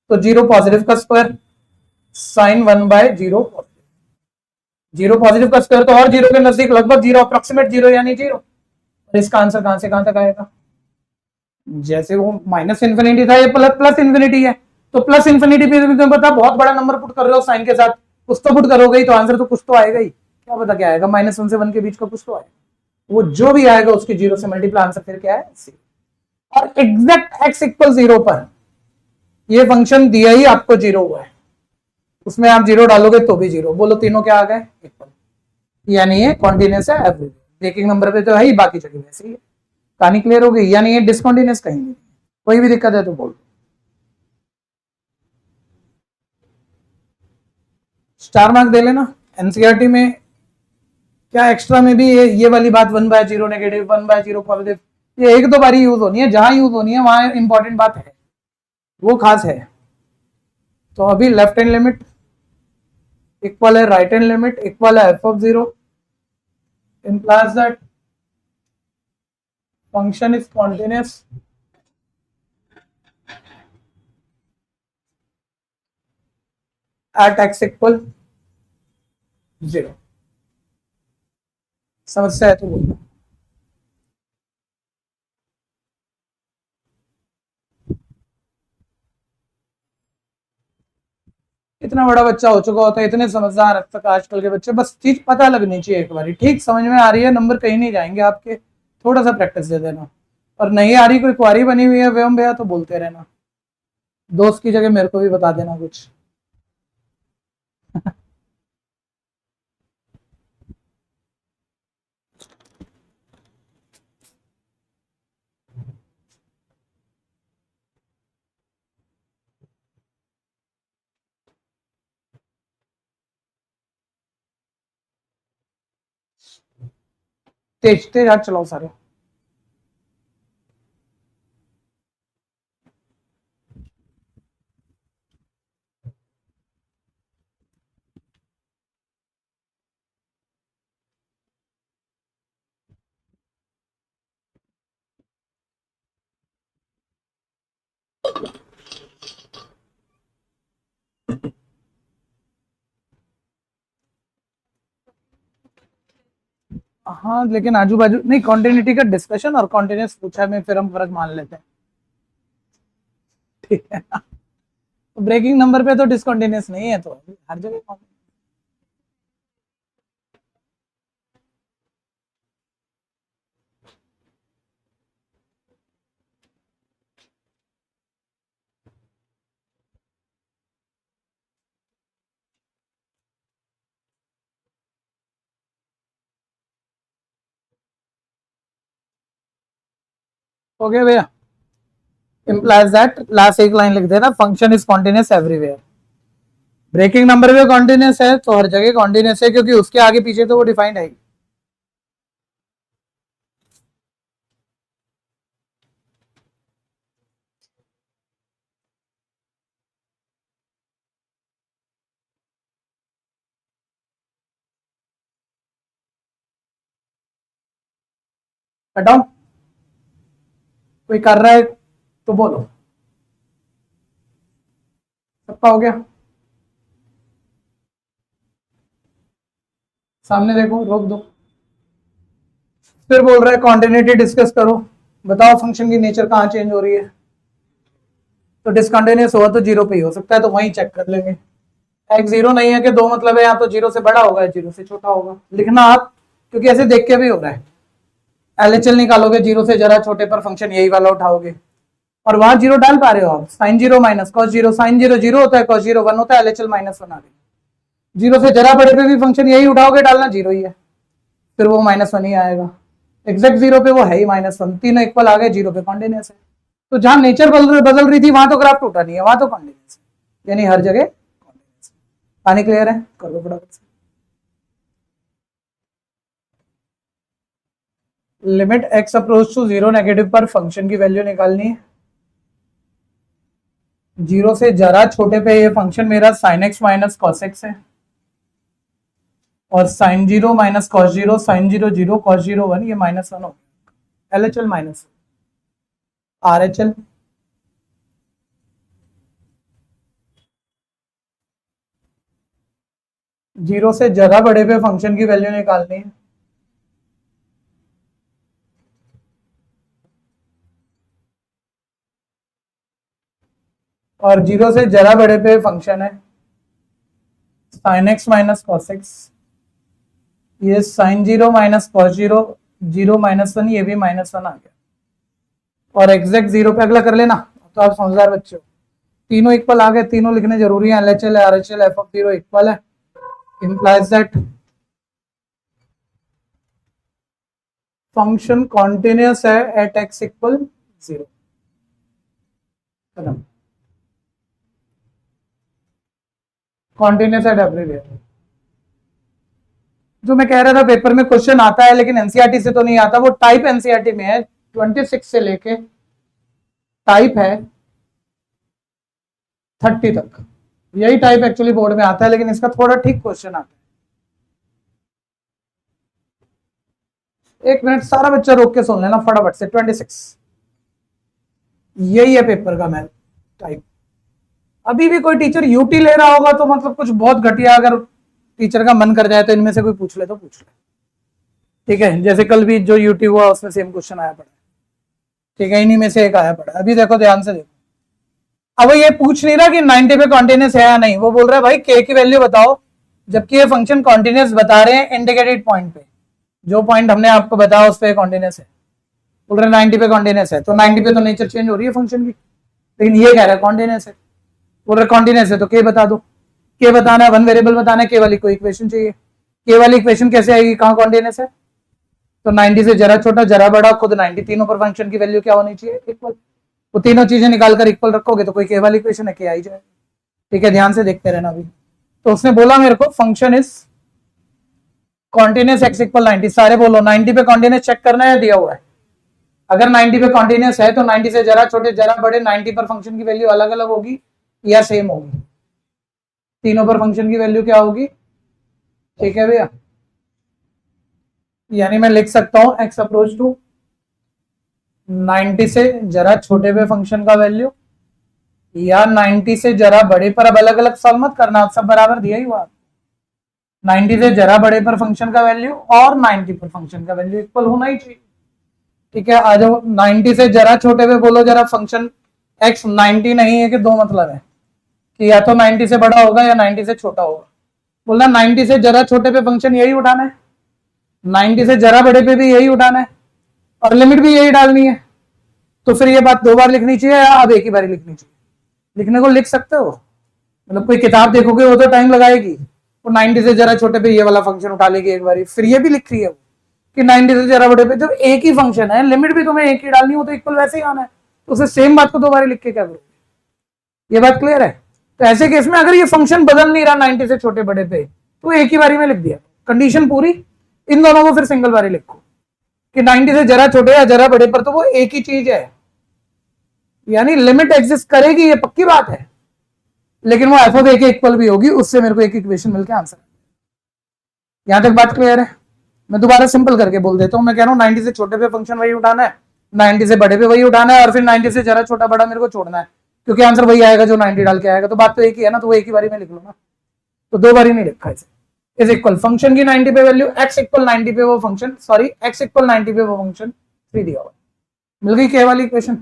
तो जीरो पॉजिटिव का square sine 1/0 positive, zero positive का स्क्वायर तो और जीरो के नजदीक लगभग जीरो, अप्रोक्सीमेट जीरो यानी जीरो। और इसका आंसर कहां से कहां तक आएगा? जैसे वो माइनस इन्फिनिटी था, ये प्लस प्लस इन्फिनिटी है, तो प्लस इन्फिनिटी पे तुम्हें पता बहुत बड़ा नंबर पुट कर रहे हो साइन के साथ, कुछ तो पुट करोगे ही, तो आंसर तो कुछ तो आएगा ही, क्या पता क्या आएगा, -1 से 1 के बीच का कुछ तो आएगा, वो जो भी आएगा उसके जीरो से मल्टीप्लाई, आंसर फिर क्या है सी। और एग्जैक्ट एक्स इक्वल जीरो पर ये फंक्शन दिया ही आपको जीरो हुआ है, उसमें आप जीरो डालोगे तो भी जीरो, बोलो तीनों क्या आ गए इक्वल, यानी ये कॉन्टिन्यूस है एवरीवेयर, ब्रेकिंग नंबर पे तो है ही, बाकी जगह वैसे ही है। कहानी क्लियर हो गई, यानी ये डिसकॉन्टिन्यूस कहीं नहीं, कोई भी दिक्कत है तो बोल। स्टार मार्क दे लेना। एनसीईआरटी में क्या एक्स्ट्रा में भी ये वाली बात 1/0 नेगेटिव 1/0 पॉजिटिव, ये एक दो बारी यूज होनी है, जहां यूज होनी है वहां इंपॉर्टेंट बात है, वो खास है। तो अभी लेफ्ट हैंड लिमिट इक्वल है राइट हैंड लिमिट इक्वल है f(0), implies that function is continuous at x equal 0। समस्या है तो बोलना। इतना बड़ा बच्चा हो चुका होता है, इतने समझदार अब तक आजकल के बच्चे, बस चीज पता लगनी चाहिए, एक बार ठीक समझ में आ रही है, नंबर कहीं नहीं जाएंगे आपके, थोड़ा सा प्रैक्टिस दे देना, और नहीं आ रही कोई क्वारी बनी हुई है व्योम भैया तो बोलते रहना, दोस्त की जगह मेरे को भी बता देना कुछ। तेज तेज हाथ चलाओ सारे। हाँ लेकिन आजू बाजू नहीं, कॉन्टिन्यूटी का डिस्कशन और कॉन्टिन्यूस पूछा में फिर हम फर्क मान लेते हैं, ठीक है ना? ब्रेकिंग नंबर पे तो डिसकॉन्टिन्यूस नहीं है, तो हर जगह हो गया भैया। implies that, लास्ट एक लाइन लिख देना, function is continuous everywhere. Breaking number पे कॉन्टिन्यूस है तो हर जगह कॉन्टिन्यूस है, क्योंकि उसके आगे पीछे तो वो डिफाइंड है। हटाओ, कोई कर रहा है तो बोलो। सबका हो गया? सामने देखो, रोक दो। फिर बोल रहा है कॉन्टिन्यूटी डिस्कस करो, बताओ फंक्शन की नेचर कहाँ चेंज हो रही है, तो डिसकंटिन्यूस हुआ तो जीरो पे ही हो सकता है, तो वहीं चेक कर लेंगे। एक्स जीरो नहीं है कि दो मतलब है, या तो जीरो से बड़ा होगा या जीरो से छोटा होगा, लिखना आप, क्योंकि ऐसे देख के भी हो रहा है। एलएचएल निकालोगे, जीरो से जरा छोटे पर फंक्शन यही वाला उठाओगे, और वहां जीरो डाल पा रहे हो आप, sign zero minus cos zero, sine zero zero होता है, कॉस जीरो 1 होता है, एलएचएल -1 आ रही है। जीरो से जरा बड़े पे भी फंक्शन यही उठाओगे, डालना जीरो ही है, फिर वो -1 ही आएगा। एग्जैक्ट जीरो पे वो है ही -1, तीनों इक्वल आ गए, जीरो पे कॉन्टिन्यूस है। तो जहां नेचर बदल रही थी वहां तो ग्राफ टूटा नहीं है, वहां तो कॉन्टिन्यूस है, यानी हर जगह कॉन्टिन्यूस है। पानी क्लियर है? कर दो फटाफट से। Limit x approach to zero negative पर फंक्शन की वैल्यू निकालनी है। जीरो से जरा छोटे पे ये फंक्शन मेरा sign x minus cos x है, और sign zero minus cos zero, sine zero zero, cos zero one, ये माइनस वन हो गया। LHL minus RHL। जीरो से जरा बड़े पे फंक्शन की वैल्यू निकालनी है। और जीरो से जरा बड़े पे फंक्शन है sine x minus cos x. ये sine zero minus cos zero, zero minus one, ये भी माइनस वन आ गया। और एग्जैक्ट जीरो पे अगला कर लेना, तो आप समझदार बच्चे हो। तीनों इक्वल आ गए, तीनों लिखने जरूरी है। LHL RHL F of zero equal है, implies that फंक्शन कॉन्टिन्यूस है at x equal zero. Continuous at every real. जो मैं कह रहा था पेपर में क्वेश्चन आता है, लेकिन एनसीईआरटी से तो नहीं आता, वो टाइप एनसीईआरटी में है 26 से लेके टाइप है 30 तक। यही टाइप एक्चुअली बोर्ड में आता है, लेकिन इसका थोड़ा ठीक क्वेश्चन आता है। एक मिनट, सारा बच्चा रोक के सुन लेना फटाफट से। 26 यही है पेपर का मैथ टाइप। अभी भी कोई टीचर यूटी ले रहा होगा तो मतलब कुछ बहुत घटिया, अगर टीचर का मन कर जाए तो इनमें से कोई पूछ ले तो पूछ ले, ठीक है। जैसे कल भी जो यूटी हुआ उसमें सेम क्वेश्चन आया पड़ा, ठीक है, इन्हीं में से एक आया पड़ा। अभी देखो, ध्यान से देखो। अब ये पूछ नहीं रहा कि 90 पे कॉन्टिन्यूस है या नहीं, वो बोल रहा है भाई के की वैल्यू बताओ, जबकि ये फंक्शन कॉन्टिन्यूस बता रहे हैं इंडिकेटेड पॉइंट पे। जो पॉइंट हमने आपको बताया उस पर कॉन्टिन्यूस है, बोल रहे 90 पे कॉन्टिन्यूस है। तो 90 पे तो नेचर चेंज हो रही है फंक्शन की, लेकिन ये कह रहा है कॉन्टिन्यूस है। बोल रहे कॉन्टिन्यूस है तो के बता दो। के बताना है, वन वेरिएबल बताना है, के वाली कोई इक्वेशन चाहिए। के वाली इक्वेशन कैसे आएगी, कहाँ कॉन्टिन्यूस है? तो 90 से जरा छोटा जरा बड़ा खुद 90, तीनों पर फंक्शन की वैल्यू क्या होनी चाहिए, इक्वल। वो तीनों चीजें निकालकर इक्वल रखोगे तो कोई के वाली इक्वेशन है, के आई जाएगी, ठीक है। ध्यान से देखते रहना अभी। तो उसने बोला मेरे को function is continuous x equal 90। सारे बोलो 90 पे कॉन्टिन्यूस चेक करना है, दिया हुआ है। अगर 90 पे कॉन्टिन्यूस है तो 90 से जरा छोटे जरा बड़े 90 पर फंक्शन की वैल्यू अलग अलग होगी या सेम होगी? तीनों पर फंक्शन की वैल्यू क्या होगी, ठीक है भैया। यानी मैं लिख सकता हूं एक्स अप्रोच टू 90 से जरा छोटे पे फंक्शन का वैल्यू, या 90 से जरा बड़े पर। अब अलग अलग सॉल्व मत करना, आप सब बराबर दिया ही हुआ। 90 से जरा बड़े पर फंक्शन का वैल्यू और 90 पर फंक्शन का वैल्यू इक्वल होना ही चाहिए, ठीक है। आ जाओ 90 से जरा छोटे पे बोलो जरा फंक्शन x 90 नहीं है कि दो मतलब है कि या तो 90 से बड़ा होगा या 90 से छोटा होगा। बोलना 90 से जरा छोटे पे फंक्शन यही उठाना है, 90 से जरा बड़े पे भी यही उठाना है, और लिमिट भी यही डालनी है। तो फिर ये बात दो बार लिखनी चाहिए या अब एक ही बार लिखनी चाहिए? लिखने को लिख सकते हो, मतलब कोई किताब देखोगे वो तो टाइम लगाएगी, वो 90 से जरा छोटे पे ये वाला फंक्शन उठा लेगी एक बार, फिर ये भी लिख रही है कि 90 से जरा बड़े पे। जब एक ही फंक्शन है, लिमिट भी तुम्हें एक ही डालनी हो तो इक्वल वैसे ही आना है, तो उसे सेम बात को दो बार लिख के क्या करोगे? ये बात क्लियर है? तो ऐसे केस में अगर ये फंक्शन बदल नहीं रहा 90 से छोटे बड़े पे, तो एक ही बारी में लिख दिया, कंडीशन पूरी। इन दोनों को फिर सिंगल बारी लिखो कि 90 से जरा छोटे या जरा बड़े पर तो वो एक ही चीज है, यानी लिमिट एग्जिस्ट करेगी, ये पक्की बात है, लेकिन वो एफ ऑफ ए के इक्वल भी होगी, उससे मेरे को एक इक्वेशन मिलकर आंसर। यहां तक बात क्लियर है? मैं दोबारा सिंपल करके बोल देता हूं। मैं कह रहा हूं 90 से छोटे पे फंक्शन वही उठाना है, 90 से बड़े पे वही उठाना है, और फिर 90 से जरा छोटा बड़ा मेरे को छोड़ना है, क्योंकि आंसर वही आएगा जो 90 डाल के आएगा। तो बात तो एक ही है ना, तो वो एक ही बारी में लिख लो ना, तो दो बारी नहीं लिखा इसे। इज इक्वल फंक्शन की 90 पे वैल्यू, एक्स इक्वल 90 पे वो फंक्शन, सॉरी एक्स इक्वल 90 पे वो फंक्शन 3 दिया हुआ। मिल गई के वाली इक्वेशन?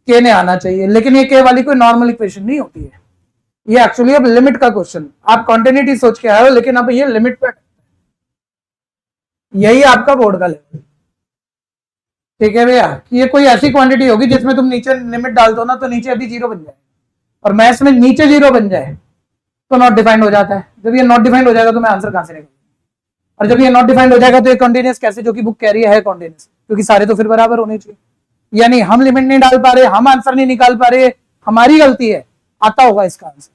के ने आना चाहिए, लेकिन ये के वाली कोई नॉर्मल इक्वेशन नहीं होती है, ये एक्चुअली अब लिमिट का क्वेश्चन। आप कॉन्टिन्यूटी सोच के आए हो, लेकिन अब ये लिमिट पे, यही आपका बोर्ड का लेवल, ठीक है भैया। कि ये कोई ऐसी क्वांटिटी होगी जिसमें तुम नीचे लिमिट डाल दो ना तो नीचे अभी जीरो बन जाए, और मैथ्स में नीचे जीरो बन जाए तो नॉट डिफाइंड हो जाता है। जब ये नॉट डिफाइंड हो जाएगा तो मैं आंसर कहां से निकालूंगा? और जब ये नॉट डिफाइंड हो जाएगा तो ये कॉन्टिन्यूस कैसे, जो कि बुक कह रही है कॉन्टिन्यूस, क्योंकि सारे तो फिर बराबर होने चाहिए। यानी हम लिमिट नहीं डाल पा रहे, हम आंसर नहीं निकाल पा रहे, हमारी गलती है, आता होगा इसका आंसर।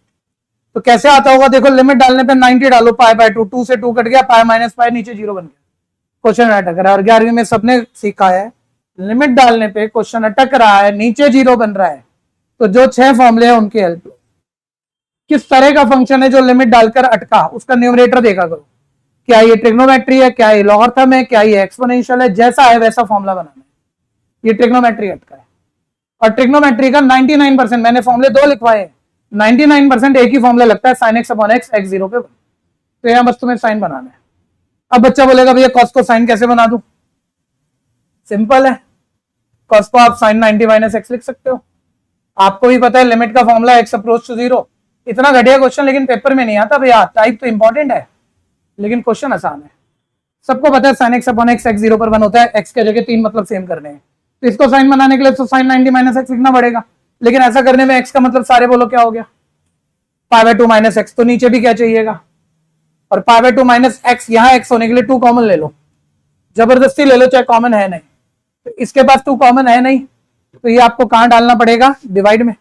तो कैसे आता होगा, देखो लिमिट डालने पे 90 डालो, पाई बाय 2, 2 से 2 कट गया, पाई माइनस पाई, नीचे 0 बन गया, क्वेश्चन अटक रहा है। और 11वीं में सबने सीखा है लिमिट डालने पे क्वेश्चन अटक रहा है, नीचे 0 बन रहा है, तो जो 6 फॉर्मूले हैं उनकी हेल्प लो। किस तरह का फंक्शन है जो लिमिट डालकर अटका, उसका न्यूमरेटर देखा करो, क्या ये ट्रिग्नोमेट्री है, क्या ये लॉगरिथम है, क्या ये एक्सपोनेंशियल है, जैसा है वैसा फॉर्मूला बनाना है। ये ट्रिग्नोमेट्री अटका है, और ट्रिग्नोमेट्री का 99% मैंने फॉर्मूले 2 लिखवाए हैं, 99% एक ही फॉर्मूला लगता है, sine x upon x, x 0 पे। तो यहां बस तुम्हें साइन बनाना है। अब बच्चा बोलेगा भैया कॉस को साइन कैसे बना दूं, सिंपल है, कॉस को आप साइन 90 माइनस एक्स लिख सकते हो। आपको भी पता है लिमिट का फॉर्मूला एक्स अप्रोच टू 0। इतना घटिया क्वेश्चन लेकिन पेपर में नहीं आता भैया, टाइप तो इंपॉर्टेंट है लेकिन क्वेश्चन आसान है। सबको पता है sine x upon x, x 0 पर 1 होता है, एक्स के जगह 3 मतलब सेम करने हैं, तो इसको साइन बनाने के लिए तो साइन 90 माइनस एक्स लिखना पड़ेगा, लेकिन ऐसा करने में एक्स का मतलब सारे बोलो क्या हो गया, पाई बाय 2 माइनस एक्स, तो नीचे भी क्या चाहिएगा, और पाई बाय 2 माइनस एक्स, यहां एक्स होने के लिए 2 कॉमन ले लो, जबरदस्ती ले लो, चाहे कॉमन है नहीं, तो इसके पास 2 कॉमन है नहीं, तो ये आपको कहां डालना पड़ेगा, डिवाइड में।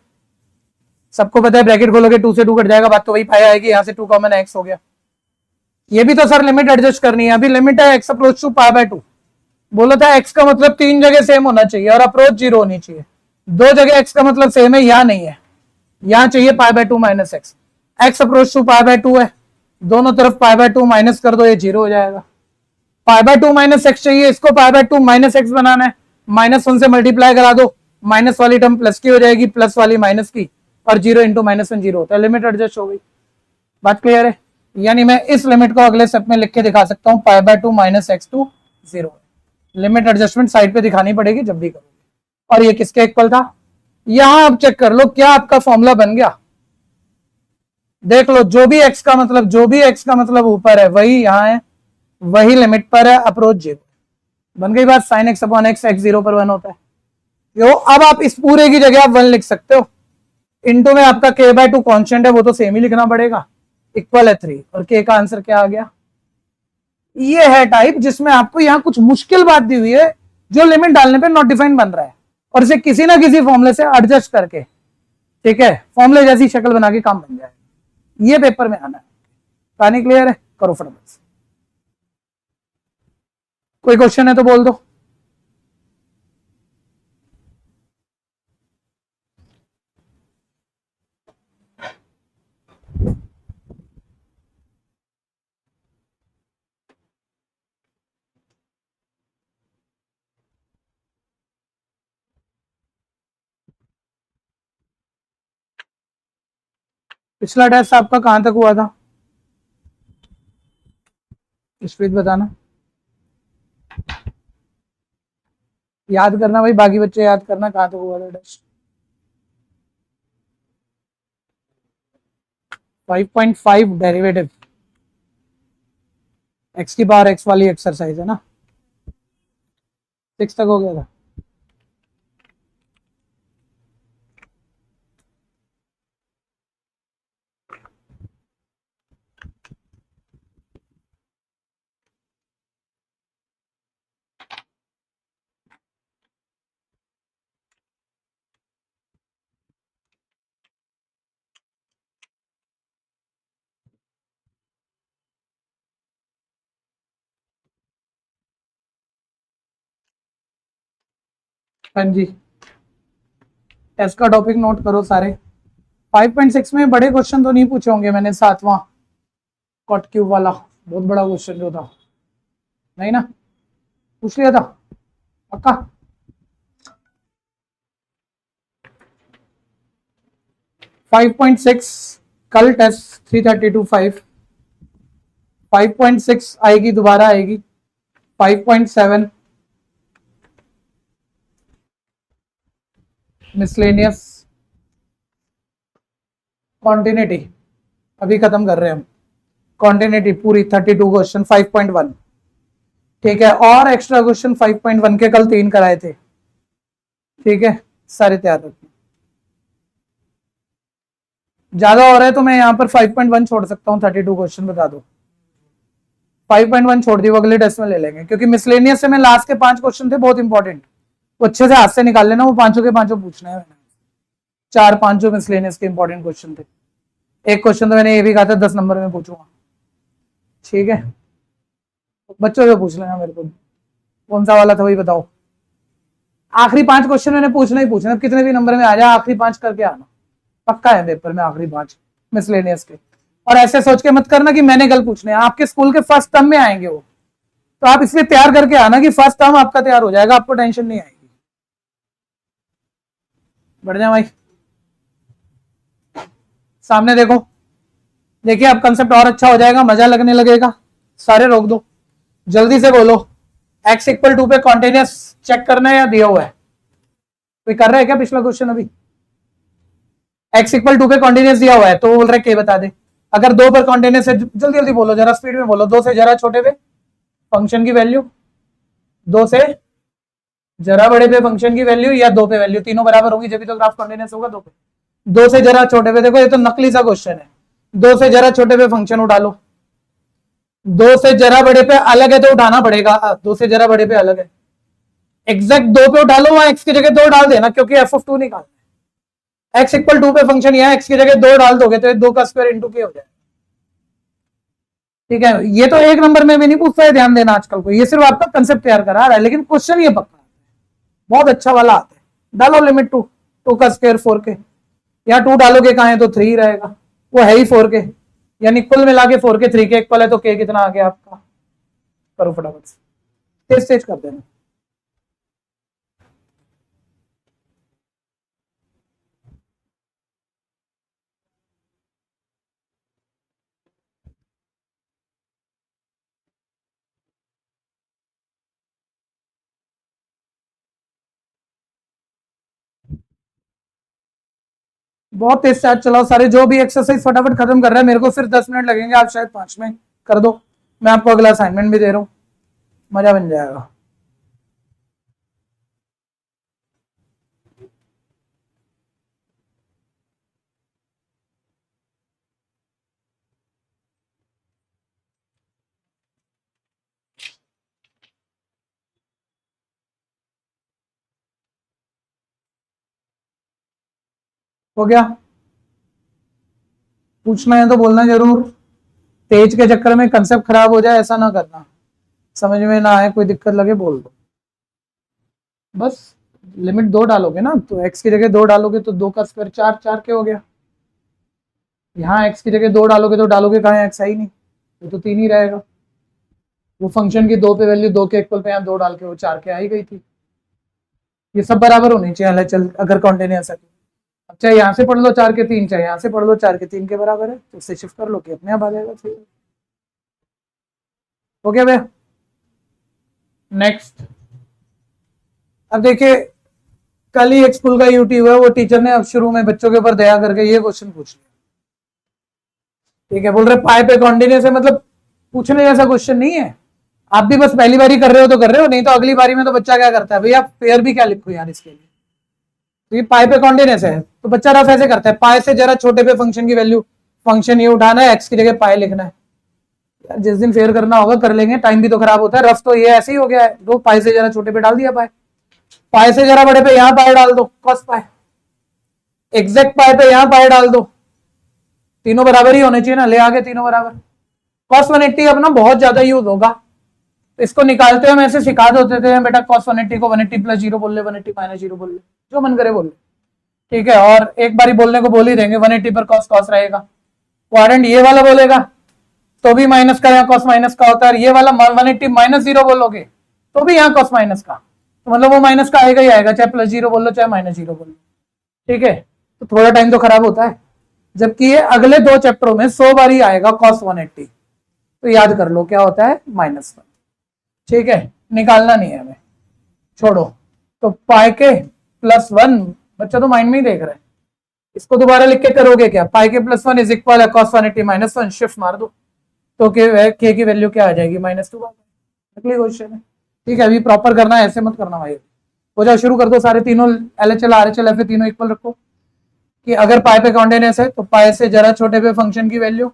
सबको पता है ब्रैकेट खोलोगे 2 से 2 कट जाएगा, बात तो वही पाई आएगी, यहां से 2 कॉमन है, एक्स हो गया। ये भी तो सर लिमिट एडजस्ट करनी है, अभी लिमिट है x approach to pi by 2, बोला था एक्स का मतलब 3 जगह सेम होना चाहिए और अप्रोच 0 होनी चाहिए, 2 जगह एक्स का मतलब सेम है, यहां नहीं है, यहां चाहिए pi by 2 minus x, x approach to pi by 2 है, दोनों तरफ पाई बाय 2 माइनस कर दो, ये 0 हो जाएगा। पाई बाय 2 माइनस एक्स चाहिए, इसको पाई बाय 2 माइनस एक्स बनाना है, -1 से मल्टीप्लाई करा दो, माइनस वाली टर्म प्लस की हो जाएगी, प्लस वाली माइनस की, और 0 इंटू -1 0 होता है, लिमिट एडजस्ट हो गई। बात क्लियर है, यानी मैं इस लिमिट को अगले स्टेप में लिख के दिखा सकता हूं, pi by 2 minus x to 0। Limit adjustment side पे दिखानी पड़ेगी जब भी करोगे। और ये किसके इक्वल था, यहां आप चेक कर लो क्या आपका फॉर्मूला बन गया, देख लो, जो भी एक्स का मतलब ऊपर है वही यहां है, वही लिमिट पर है, अप्रोच 0 बन गई बात, sine x upon x, x 0 पर 1 होता है। यो अब आप इस पूरे की जगह आप 1 लिख सकते हो, इनटू में आपका k बाय 2 कॉन्स्टेंट है, वो तो सेम ही लिखना पड़ेगा, इक्वल है 3, और k का आंसर क्या आ गया। ये है टाइप जिसमें आपको यहां कुछ मुश्किल बात दी हुई है, जो लिमिट डालने पे नॉट डिफाइंड बन रहा है, और इसे किसी ना किसी फॉर्मूले से एडजस्ट करके, ठीक है, फॉर्मूले जैसी शक्ल बना के काम बन जाए, ये पेपर में आना है। कहानी क्लियर है, करो फटाफट से, कोई क्वेश्चन है तो बोल दो। पिछला टेस्ट आपका कहां तक हुआ था, स्पीड बताना, याद करना भाई, बाकी बच्चे याद करना कहां तक हुआ था टेस्ट। 5.5 डेरिवेटिव एक्स की पावर एक्स वाली एक्सरसाइज है ना, 6 तक हो गया था। हाँ जी, टेस्ट का टॉपिक नोट करो सारे। 5.6 में बड़े क्वेश्चन तो नहीं पूछे होंगे मैंने, 7वां कॉट क्यूब वाला बहुत बड़ा क्वेश्चन जो था, नहीं ना, पूछ लिया था पक्का। फाइव पॉइंट सिक्स कल टेस्ट 332 5.6 आएगी, दोबारा आएगी 5.7 मिसलेनियस कॉन्टिन्यूटी, अभी खत्म कर रहे हैं हम कॉन्टिन्यूटी पूरी 32 क्वेश्चन 5.1, ठीक है, और एक्स्ट्रा क्वेश्चन 5.1 के कल 3 कराए थे, ठीक है, सारे तैयार रखना। ज्यादा हो रहा है तो मैं यहाँ पर 5.1 छोड़ सकता हूँ, 32 क्वेश्चन बता दो, 5.1 छोड़ दी, वो अगले टेस्ट में ले लेंगे, क्योंकि मिसलेनियस से मैं लास्ट के 5 क्वेश्चन थे बहुत इंपॉर्टेंट, वो अच्छे से हाथ से निकाल लेना, वो पांचों के पांचों पूछना है, 4-5 जो मिसलेनियस के इंपॉर्टेंट क्वेश्चन थे, एक क्वेश्चन तो मैंने ये भी कहा था 10 नंबर में पूछूंगा, ठीक है। बच्चों से पूछ लेना मेरे को कौन सा वाला था वही बताओ। आखिरी 5 क्वेश्चन मैंने पूछना ही पूछना, कितने भी नंबर में आ जाए आखिरी 5 करके आना, पक्का है पेपर में आखिरी 5 मिसलेनियस के। और ऐसे सोच के मत करना कि मैंने कल पूछने, आपके स्कूल के फर्स्ट टर्म में आएंगे वो, तो आप इसलिए तैयार करके आना कि फर्स्ट टर्म आपका तैयार हो जाएगा, आपको टेंशन नहीं आएगी। बढ़ जाए भाई, सामने देखो, देखिए अब कंसेप्ट और अच्छा हो जाएगा, मजा लगने लगेगा। सारे रोक दो, जल्दी से बोलो। x इक्वल 2 पे कॉन्टिन्यूस चेक करना है या दिया हुआ है? कोई कर रहा है क्या पिछला क्वेश्चन अभी? x इक्वल 2 पे कॉन्टिन्यूस दिया हुआ है तो बोल रहे के बता दे। अगर 2 पर कॉन्टिन्यूस है, जल्दी जल्दी बोलो, जरा स्पीड में बोलो। 2 से जरा छोटे पे फंक्शन की वैल्यू, 2 से जरा बड़े पे फंक्शन की वैल्यू, या 2 पे वैल्यू, तीनों बराबर होंगी जब भी तो ग्राफ कॉन्टिन्यूस होगा। 2 पे, 2 से जरा छोटे पे, देखो ये तो नकली सा क्वेश्चन है। 2 से जरा छोटे पे फंक्शन उठा लो, 2 से जरा बड़े पे अलग है तो उठाना पड़ेगा। 2 से जरा बड़े पे अलग है, एग्जैक्ट 2 पे उठा लो, वहां x की जगह 2 डाल देना क्योंकि f(2) निकालना है। x इक्वल 2 पे फंक्शन यहाँ x की जगह 2 डाल दोगे तो 2 का स्क्वायर इंटू के हो जाएगा, ठीक है। ये तो एक नंबर में भी नहीं पूछता है, ध्यान देना आजकल को, ये सिर्फ आपका कंसेप्ट तैयार करा रहा है, लेकिन क्वेश्चन ये पक्का बहुत अच्छा वाला आता है। डालो लिमिट 2, 2 का स्क्वायर 4k, या 2 डालोगे कहां है तो 3 रहेगा, वो है ही 4k, यानी कुल मिला के 4k 3k इक्वल है, तो k कितना आ गया आपका? करो फटाफट से, तेज तेज कर देना। बहुत तेज से आज चलाओ सारे, जो भी एक्सरसाइज फटाफट खत्म कर रहा है, मेरे को सिर्फ 10 मिनट लगेंगे, आप शायद 5 में कर दो। मैं आपको अगला असाइनमेंट भी दे रहा हूँ, मजा बन जाएगा। हो गया? पूछना है तो बोलना जरूर, तेज के चक्कर में कंसेप्ट खराब हो जाए ऐसा ना करना, समझ में ना आए कोई दिक्कत लगे बोल दो। बस लिमिट 2 डालोगे ना, तो x की जगह 2 डालोगे तो 2 का स्क्वायर 4, 4 के हो गया। यहाँ x की जगह 2 डालोगे तो डालोगे कहाँ है, x है ही नहीं, तो 3 ही रहेगा। वो फंक्शन की 2 पे वैल्यू 2 के इक्वल पे यहाँ 2 डाल के वो 4 के आई गई थी। ये सब बराबर होनी चाहिए चल, अगर कॉन्टिन्यूअस है। अब चाहे यहाँ से पढ़ लो 4 के 3, चाहे यहाँ से पढ़ लो 4 के 3 के बराबर है, तो उससे शिफ्ट कर लो कि अपने आप आ जाएगा। ठीक हो गया भैया? नेक्स्ट, अब देखिए कल ही एक स्कूल का यूट्यूब है, वो टीचर ने अब शुरू में बच्चों के ऊपर दया करके ये क्वेश्चन पूछ लिया, ठीक है। बोल रहे पाई पे कॉन्टिन्यूअस है, मतलब पूछने जैसा क्वेश्चन नहीं है। आप भी बस पहली बारी कर रहे हो तो कर रहे हो, नहीं तो अगली बारी में तो बच्चा क्या करता है, भैया पेयर भी क्या लिखो यार इसके लिए। तो ये पाई पे कॉन्टिन्यूअस है तो बच्चा रफ ऐसे करता है, पाई से जरा छोटे पे फंक्शन की वैल्यू, फंक्शन ये उठाना है, एक्स की जगह पाई लिखना है। यार जिस दिन फेयर करना होगा कर लेंगे, टाइम भी तो खराब होता है। रफ तो ये ऐसे ही हो गया है, दो पाई से जरा छोटे पे डाल दिया पाई, पाई से जरा बड़े पे यहाँ पाई डाल दो, कॉस पाई, एग्जैक्ट पाई पे यहाँ पाई डाल दो, तीनों बराबर ही होने चाहिए ना, ले आगे तीनों बराबर। कॉस 180 अपना बहुत ज्यादा यूज होगा, तो इसको निकालते हम ऐसे सिखा देते थे बेटा, कॉस 180 को 180 प्लस 0 बोल ले, 180 माइनस 0 बोल ले, जो मन करे बोल ले, ठीक है। और एक बारी बोलने को बोल ही देंगे, 180 पर कॉस कॉस रहेगा, क्वाड्रेंट ये वाला बोलेगा तो भी माइनस का यहाँ कॉस माइनस का होता है, ये वाला 180 माइनस 0 बोलोगे तो भी यहाँ कॉस माइनस का, तो मतलब वो माइनस का आएगा ही आएगा, चाहे प्लस 0 बोल लो चाहे माइनस 0 बोल लो, ठीक है। तो थोड़ा टाइम तो खराब होता है, जबकि ये अगले 2 चैप्टरों में 100 बार ही आएगा कॉस 180, तो याद कर लो क्या होता है, -1, ठीक है। निकालना नहीं है हमें, छोड़ो। तो पाई के +1, बच्चा तो माइंड में ही देख रहा है, इसको दोबारा लिख के करोगे क्या, पाई के +1 इज इक्वल है कॉस 180 -1, शिफ्ट मार दो तो के की वैल्यू क्या आ जाएगी, -2। अगली क्वेश्चन है, ठीक है। अभी प्रॉपर करना है, ऐसे मत करना भाई। हो जाओ, शुरू कर दो सारे तीनों, LHL RHL FA तीनों इक्वल रखो, कि अगर पाई पे कॉन्टिन्यूअस है तो पाई से जरा छोटे पे फंक्शन की वैल्यू,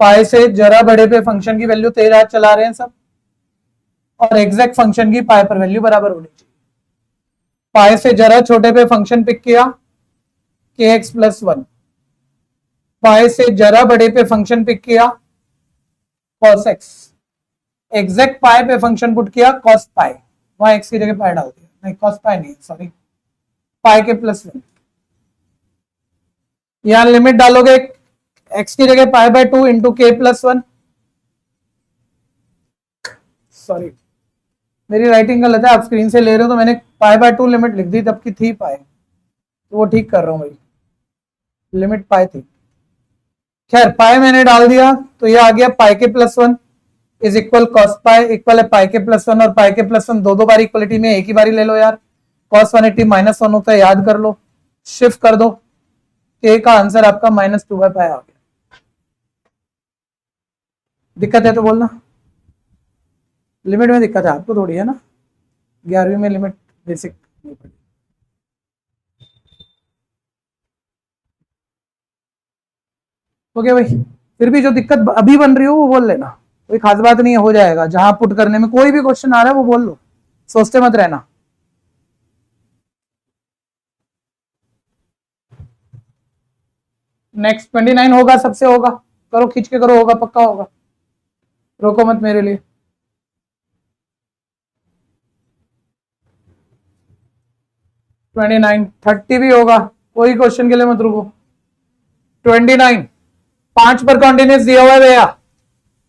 पाई से जरा बड़े पे फंक्शन की वैल्यू, तेज हाथ चला रहे हैं सब, और एग्जैक्ट फंक्शन की पाई पर वैल्यू बराबर होनी चाहिए। पाई से जरा छोटे पे फंक्शन पिक किया के एक्स प्लस वन, पाई से जरा बड़े पे फंक्शन पिक किया कॉस एक्स, एग्जैक्ट पाई पे फंक्शन पुट किया कॉस पाई, वहां एक्स की जगह पाई डाल दिया, नहीं कॉस पाई नहीं सॉरी पाई के प्लस वन, यहां लिमिट डालोगे एक्स की जगह पाई बाय टू इंटू के प्लस वन, सॉरी मेरी राइटिंग गलत है, आप स्क्रीन से ले रहे हो तो मैंने पाई बाय टू लिमिट लिख दी, तब की थी पाई, तो वो ठीक कर रहा हूं भाई, लिमिट पाई थी, खैर पाई मैंने डाल दिया तो ये आ गया पाई के plus one is equal cos pi equal है पाई के प्लस वन, और पाई के प्लस वन दो बार इक्वलिटी में एक ही बारी ले लो यार, कॉस 180 माइनस वन होता है याद कर लो, शिफ्ट कर दो, के का आंसर आपका -2 बाय पाई आ गया। दिक्कत है तो बोलना, लिमिट में दिक्कत है आपको थोड़ी है ना, 11वीं में लिमिट बेसिक नहीं पड़ी। ओके भाई, फिर भी जो दिक्कत अभी बन रही हो वो बोल लेना, कोई खास बात नहीं है, हो जाएगा, जहां पुट करने में कोई भी क्वेश्चन आ रहा है वो बोल लो, सोचते मत रहना। नेक्स्ट 29 होगा, सबसे होगा, करो खींच के करो, होगा पक्का होगा, रोको मत मेरे लिए। ट्वेंटी 30 भी होगा, कोई क्वेश्चन के लिए मत रुको। 29 5 पर कॉन्टिन्यूस दिया हुआ है भैया,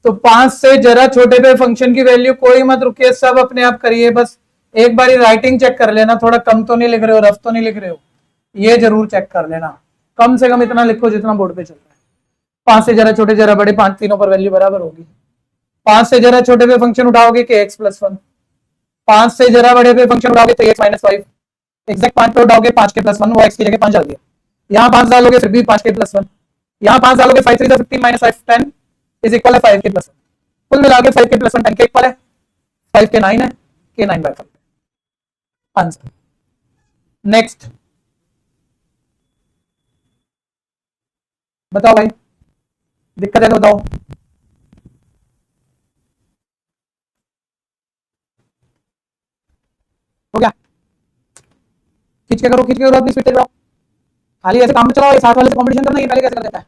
तो 5 से जरा छोटे पे फंक्शन की वैल्यू, कोई मत रुकिए, सब अपने आप करिए, बस एक बार राइटिंग चेक कर लेना, थोड़ा कम तो नहीं लिख रहे हो, रफ तो नहीं लिख रहे हो, ये जरूर चेक कर लेना, कम से कम इतना लिखो जितना बोर्ड पे चल रहा है। 5 से जरा छोटे जरा बड़े, 5 तीनों पर वैल्यू बराबर होगी, 5 से जरा छोटे पे फंक्शन उठाओगे के एक्स प्लस वन, 5 से जरा बड़े पे फंक्शन उठाओगे तो एक्स माइनस फाइव, एक्जैक्ट 5 पे उठाओगे 5 के प्लस वन, वो एक्स की जगह 5 डाल दिया, यहाँ 5 डालोगे फिर भी 5 के प्लस वन, यहाँ 5 डालोगे 5 3 15 माइनस 5 10 इज इक्वल है 5 के प्लस वन, कुल मिला के 5 के प्लस वन 10 के इक्वल है, 5 के 9 है, के 9 बाय 5 आंसर। नेक्स्ट बताओ भाई, दिक्कत है तो बताओ। हो गया, खींच के करो, खींच के करो, अपनी स्पीड से जाओ, खाली ऐसे काम में चलाओ, ये साथ वाले से कंपटीशन करना, ये पहले कैसे कर देता है,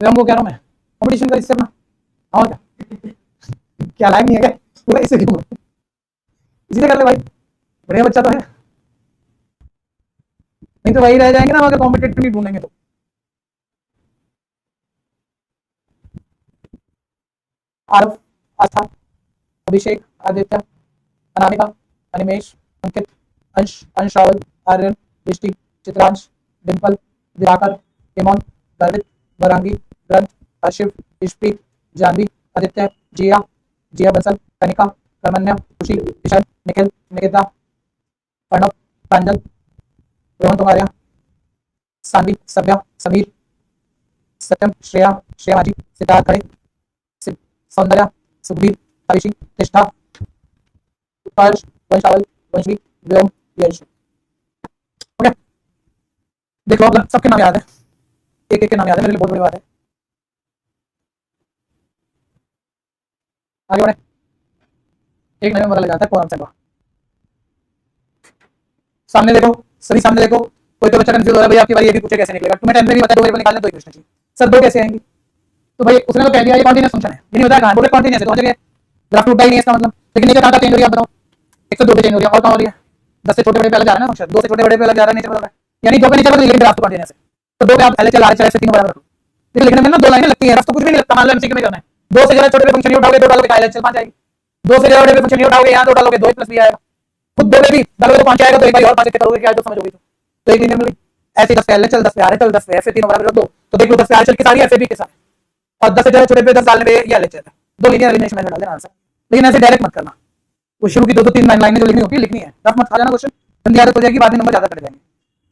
मैं हमको कह रहा हूँ, मैं कंपटीशन कर इससे अपना, और क्या क्या लाइक नहीं है क्या पूरा, इससे क्यों, इसी से कर ले भाई, बढ़िया बच्चा तो है, नहीं तो वही रह जाएंगे ना अगर कॉम्पिटेटिव नहीं ढूंढेंगे तो। आरव, आस्था, अभिषेक, आदित्य, अनामिका, अनिमेश, अंकित, अंश, अंशावल, आर्यन, दृष्टि, चित्रांश, डिम्पल, दिवाकर, इमोन, गर्वित, वरांगी, ग्रंथ, आशिफ, इश्प्रीत, जानवी, आदित्य, जिया, जिया बंसल, कनिका, करमन्या, खुशी, किशन, निखिल, निकिता, प्रणव, प्रांजल, रोहन तुम्हारिया, सानवी, सभ्या, समीर, सत्यम, श्रेया, श्रेया माझी, सितार खड़े, सौंदर्या, सुखबीर, हरीशी, निष्ठा, उत्कर्ष, वंशावल, वंशवी, व्योम, यश। ओके, देख लो, अब सबके नाम याद है, एक एक के नाम याद है, मेरे लिए बहुत बड़ी बात है। आगे बढ़े, एक नंबर पता लग जाता है कौन आंसर हुआ। सामने देखो, सभी सामने देखो, कोई तो बच्चा कंफ्यूज हो रहा है भैया आपकी बारी, ये भी पूछे कैसे निकलेगा, तुम्हें टेंथ में भी पता है दो वेरिएबल निकालने, दो इक्वेशन चाहिए सर, दो कैसे आएंगी, तो भाई उसने तो कह दिया ये कॉन्टिन्यूस फंक्शन है, ये नहीं बताया कहां, बोले कॉन्टिन्यूस है तो हो जाएगा, ग्राफ टूटा ही नहीं है इसका मतलब, लेकिन नेचर कहां चेंज हो रही है आप बताओ, एक तो दो पे चेंज हो रही है, और कहां हो रही है 10 से छोटे बड़े पे अलग जा रहा है ना फंक्शन, 2 से छोटे बड़े पे अलग जा रहा है, नेचर बदल रहा है, यानी दो पे नेचर बदल, लेकिन ग्राफ तो कॉन्टिन्यूस है, तो दो पे आप एलएचएल आरएचएल से तीनों बराबर रखो, लेकिन लिखने में ना दो लाइनें लगती है, रफ तो कुछ भी नहीं लगता, मान लो एमसीक्यू में करना है, 2 से जरा छोटे पे फंक्शन उठाओगे 2 डालोगे एलएचएल 5 आएगी, 2 से जरा बड़े पे फंक्शन उठाओगे यहाँ 2 डालोगे 2 प्लस भी आएगा, खुद 2 में भी डालोगे तो 5 आएगा, तो एक बार और 5 करोगे क्या तो समझ होगी, तो एक लिनियर मिल गई, ऐसे 10 पे एलएचएल 10 पे आरएचएल 10 पे एफ तीनों बराबर रख दो, तो देख लो 10 पे आरएचएल के साथ एफ भी के साथ, और 10 से जरा छोटे पे 10 डालने पे ये एलएचएल है, दो लीनियर एलिमिनेशन मेथड डाल देना आंसर, लेकिन ऐसे डायरेक्ट मत करना, वो शुरू की 2-3 लाइनें जो लिखनी होती है लिखनी है, रफ मत खा जाना क्वेश्चन, गंदी आदत हो जाएगी, बाद में नंबर ज्यादा कट जाएंगे,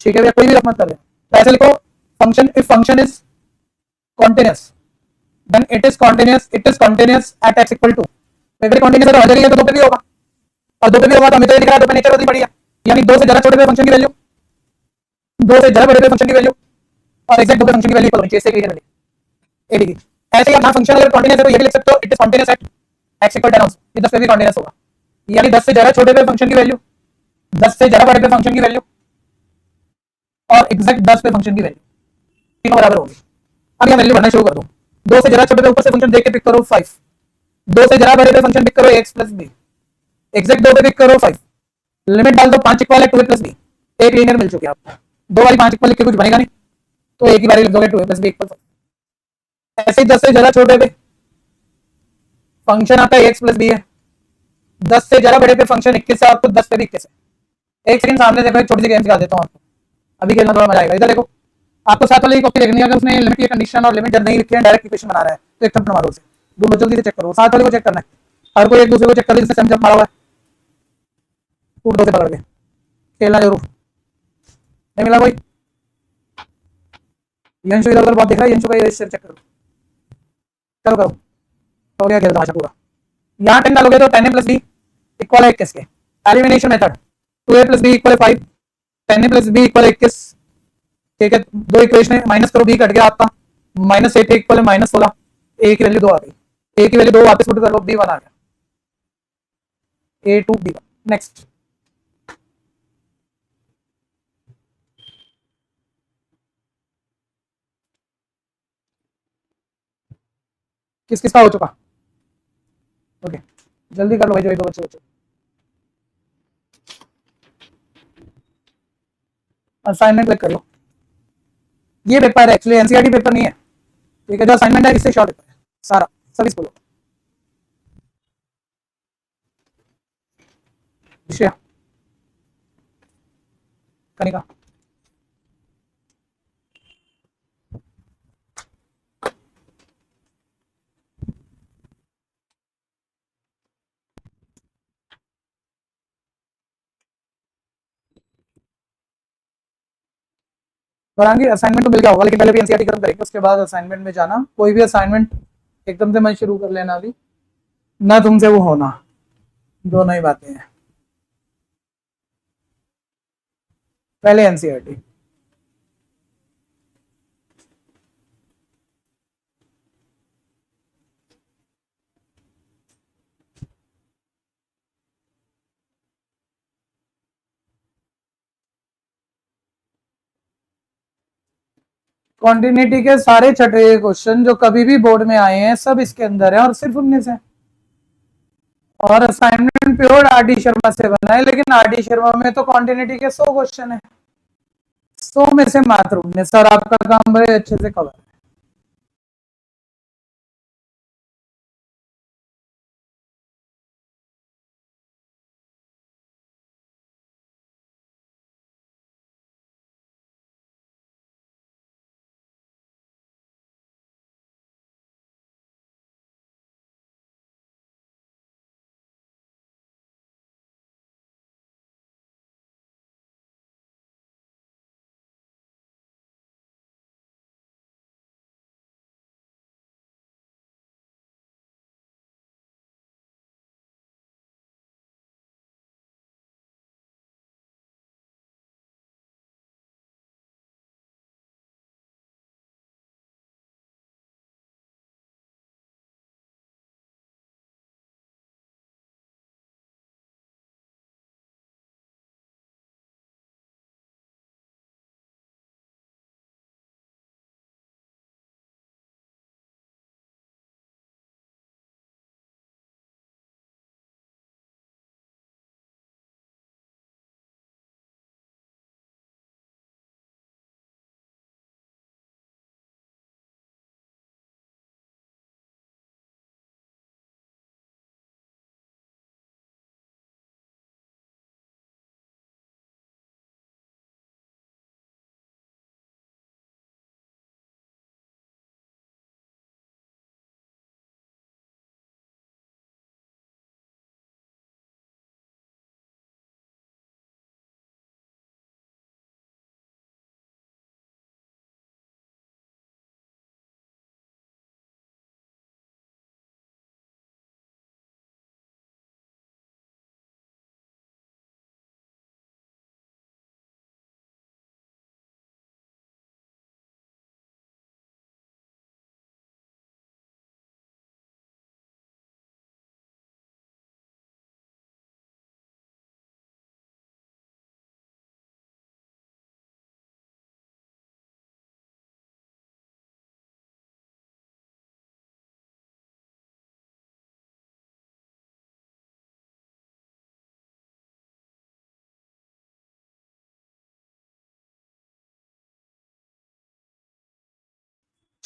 ठीक है भैया, कोई भी रफ मत कर देना, तो ऐसे लिखो function, if function is continuous then it is continuous at x equal to, अगर continuous है तो हर जगह तो दो पे भी होगा, और दो पे भी होगा तो हमें तो ये दिख रहा है दो पे नेचर होती बढ़िया, यानी 2 से जरा छोटे पे फंक्शन की वैल्यू 2 से जरा बड़े पे फंक्शन की वैल्यू और एग्जैक्ट दो पे फंक्शन की वैल्यू इक्वल होनी चाहिए, इससे क्लियर है, ए डिग्री, ऐसे ही अपना फंक्शन अगर continuous है तो ये भी लिख सकते हो it is continuous at x equal to 10, ये 10 पे भी continuous होगा, यानी 10 से जरा छोटे पे फंक्शन की वैल्यू 10 से जरा बड़े पे फंक्शन की वैल्यू और एग्जैक्ट 10 पे फंक्शन की वैल्यू तीनों बराबर होगी। अब यह वैल्यू भरना शुरू कर दो। 2 से जरा छोटे पे ऊपर से फंक्शन देख के पिक करो 5। 2 से जरा बड़े पे फंक्शन पिक करो एक्स प्लस बी। एग्जैक्ट 2 पे पिक करो 5। लिमिट डाल दो 5 इक्वल है 2a प्लस बी। एक लीनियर मिल चुकी है आपको। 2 वाली 5 इक्वल लिख के कुछ बनेगा नहीं, तो एक ही बार लिख दोगे 2a प्लस बी इक्वल 5। ऐसे ही 10 से जरा छोटे पे फंक्शन आपका एक्स प्लस बी है। 10 से जरा बड़े पे फंक्शन 21 है, आपको 10 पे भी 21 है। एक सेकंड सामने देखो, एक छोटी सी गेम सिखा देता हूँ आपको, अभी खेलना थोड़ा मजा आएगा। इधर देखो, आपको साथ वाले की कॉपी देखनी है। अगर उसने लिमिट की कंडीशन और लिमिट जब नहीं लिखी है, डायरेक्ट इक्वेशन बना रहा है, तो एक थंब मारो उसे। ढूंढो जल्दी से, चेक करो। साथ वाले को चेक करना है, हर कोई एक दूसरे को चेक कर, जिसने सेम जंप मारा हुआ है कूट दो से पकड़ के। खेलना जरूर। नहीं मिला कोई? यंशु इधर उधर बहुत दिख रहा है, यंशु का ये चेक करो। करो करो, हो गया खेल तमाशा पूरा। यहाँ 10 डालोगे तो 10a प्लस बी इक्वल है 21 के। Elimination method, 2a plus B equal है 5, 10a प्लस बी इक्वल है 21। ठीक है, दो इक्वेशन माइनस करो, बी कट गया आपका। -8 इक्वल है -16। ए की वैल्यू 2 आ गई। ए की वैल्यू 2 वापस पुट कर लो, बी 1 आ गया। ए टू बी 1। नेक्स्ट। किस किस का हो चुका? ओके, जल्दी कर लो भाई, जो दो बच्चे बच्चे। असाइनमेंट क्लिक कर लो। ये पेपर है एक्चुअली, एनसीईआरटी पेपर नहीं है। ठीक है, जो असाइनमेंट है इससे शॉर्ट पेपर है सारा। सभी बोलो विषय कनिका। वरांगी असाइनमेंट तो मिल गया होगा, लेकिन पहले भी एनसीईआरटी खत्म करेंगे, उसके बाद असाइनमेंट में जाना। कोई भी असाइनमेंट एकदम से मत शुरू कर लेना अभी, ना तुमसे वो होना। दोनों ही बातें हैं। पहले एनसीईआरटी। कॉन्टिन्यूटी के सारे छठे क्वेश्चन जो कभी भी बोर्ड में आए हैं सब इसके अंदर है, और सिर्फ उनमें से। और assignment pure R D Sharma से बना है, लेकिन आर डी शर्मा में तो कॉन्टिन्यूटी के 100 क्वेश्चन है। 100 में से मात्र 19। सर आपका काम बड़े अच्छे से कवर है।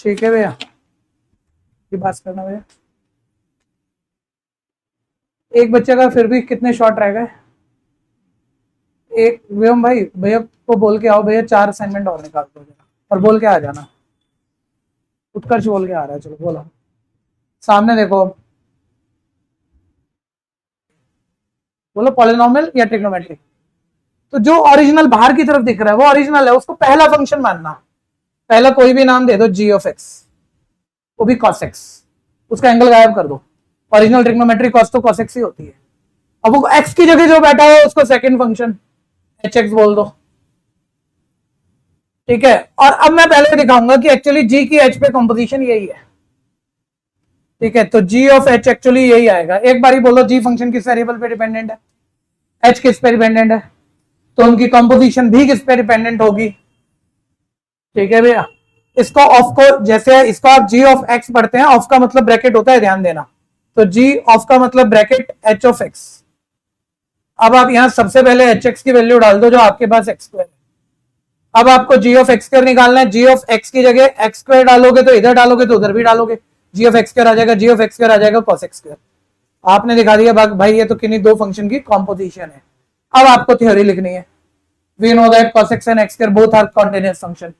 ठीक है भैया, ये बात करना भैया। एक बच्चे का फिर भी कितने शॉट रह गए? एक व्योम भाई, भैया को बोल के आओ, भैया 4 असाइनमेंट और निकाल दो जरा, और बोल के आ जाना। उत्कर्ष बोल के आ रहा है, चलो बोलो। सामने देखो, बोलो पॉलिनोमियल या ट्रिग्नोमेट्री। तो जो ओरिजिनल बाहर की तरफ दिख रहा है वो ओरिजिनल है, उसको पहला फंक्शन मानना। पहला कोई भी नाम दे दो, जी ऑफ एक्स, वो भी कॉस एक्स, उसका एंगल गायब कर दो। ओरिजिनल ट्रिग्नोमेट्री कॉस तो कॉस एक्स ही होती है। अब वो एक्स की जगह जो बैठा है उसको सेकंड फंक्शन एच एक्स बोल दो, ठीक है। और अब मैं पहले दिखाऊंगा कि एक्चुअली जी की एच पे कंपोजिशन यही है, ठीक है। तो जी ऑफ एच एक्चुअली यही आएगा। एक बार ही बोलो, जी फंक्शन किस वेरिएबल पे डिपेंडेंट है, एच किस पे डिपेंडेंट है, तो उनकी कंपोजिशन भी किस पे डिपेंडेंट होगी, ठीक है भैया। इसको ऑफ को, जैसे इसको आप जी ऑफ एक्स पढ़ते हैं, ऑफ का मतलब ब्रैकेट होता है, ध्यान देना। तो जी ऑफ का मतलब ब्रैकेट एच ऑफ एक्स। अब आप यहां सबसे पहले एच एक्स की वैल्यू डाल दो जो आपके पास एक्स स्क्वायर है। अब आपको जी ऑफ एक्स स्क्वायर निकालना है। जी ऑफ एक्स की जगह एक्स स्क्वायर डालोगे तो इधर डालोगे तो उधर भी डालोगे, जी ऑफ एक्स स्क्वायर आ जाएगा, जी ऑफ एक्स स्क्वायर आ जाएगा कॉस एक्स स्क्वायर। आपने दिखा दिया भाई, ये तो किन्हीं दो फंक्शन की कॉम्पोजिशन है। अब आपको थ्योरी लिखनी है। We know that cos x and x square both are continuous function।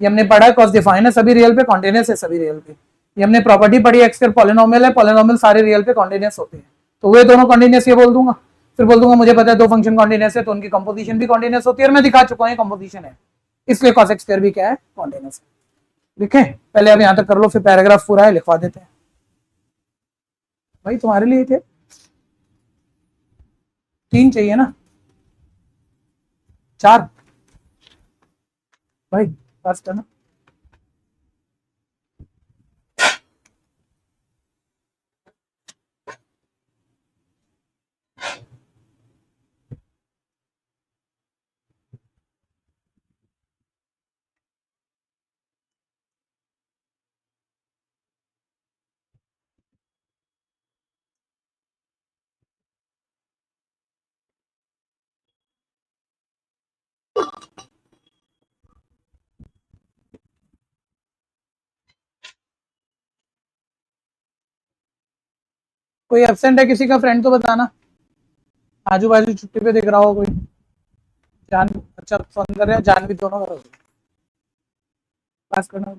ये हमने पढ़ा है, cos डिफाइन है सभी रियल पे, कॉन्टिन्यूस है सभी रियल पे। ये हमने प्रॉपर्टी पढ़ी, एक्स स्क्वायर पॉलिनोमियल है, पॉलिनोमियल सारे रियल पे कॉन्टिन्यूस होते हैं। तो वे दोनों कॉन्टिन्यूस ये बोल दूंगा, फिर बोल दूंगा मुझे पता है दो फंक्शन कॉन्टिन्यूस है तो उनकी कंपोजिशन भी कॉन्टिन्यूस होती है, और मैं दिखा चुका हूँ कंपोजिशन है, इसलिए cos x square भी क्या है, कॉन्टिन्यूस है। लिखे पहले, अब यहां तक कर लो, फिर पैराग्राफ पूरा है लिखवा देते हैं। भाई तुम्हारे लिए थे 3 चाहिए ना, 4 भाई, पास करना। कोई एब्सेंट है किसी का फ्रेंड तो बताना, आजू बाजू छुट्टी पे दिख रहा हो कोई। जान, अच्छा सौंदर्य जान भी दोनों पास करना।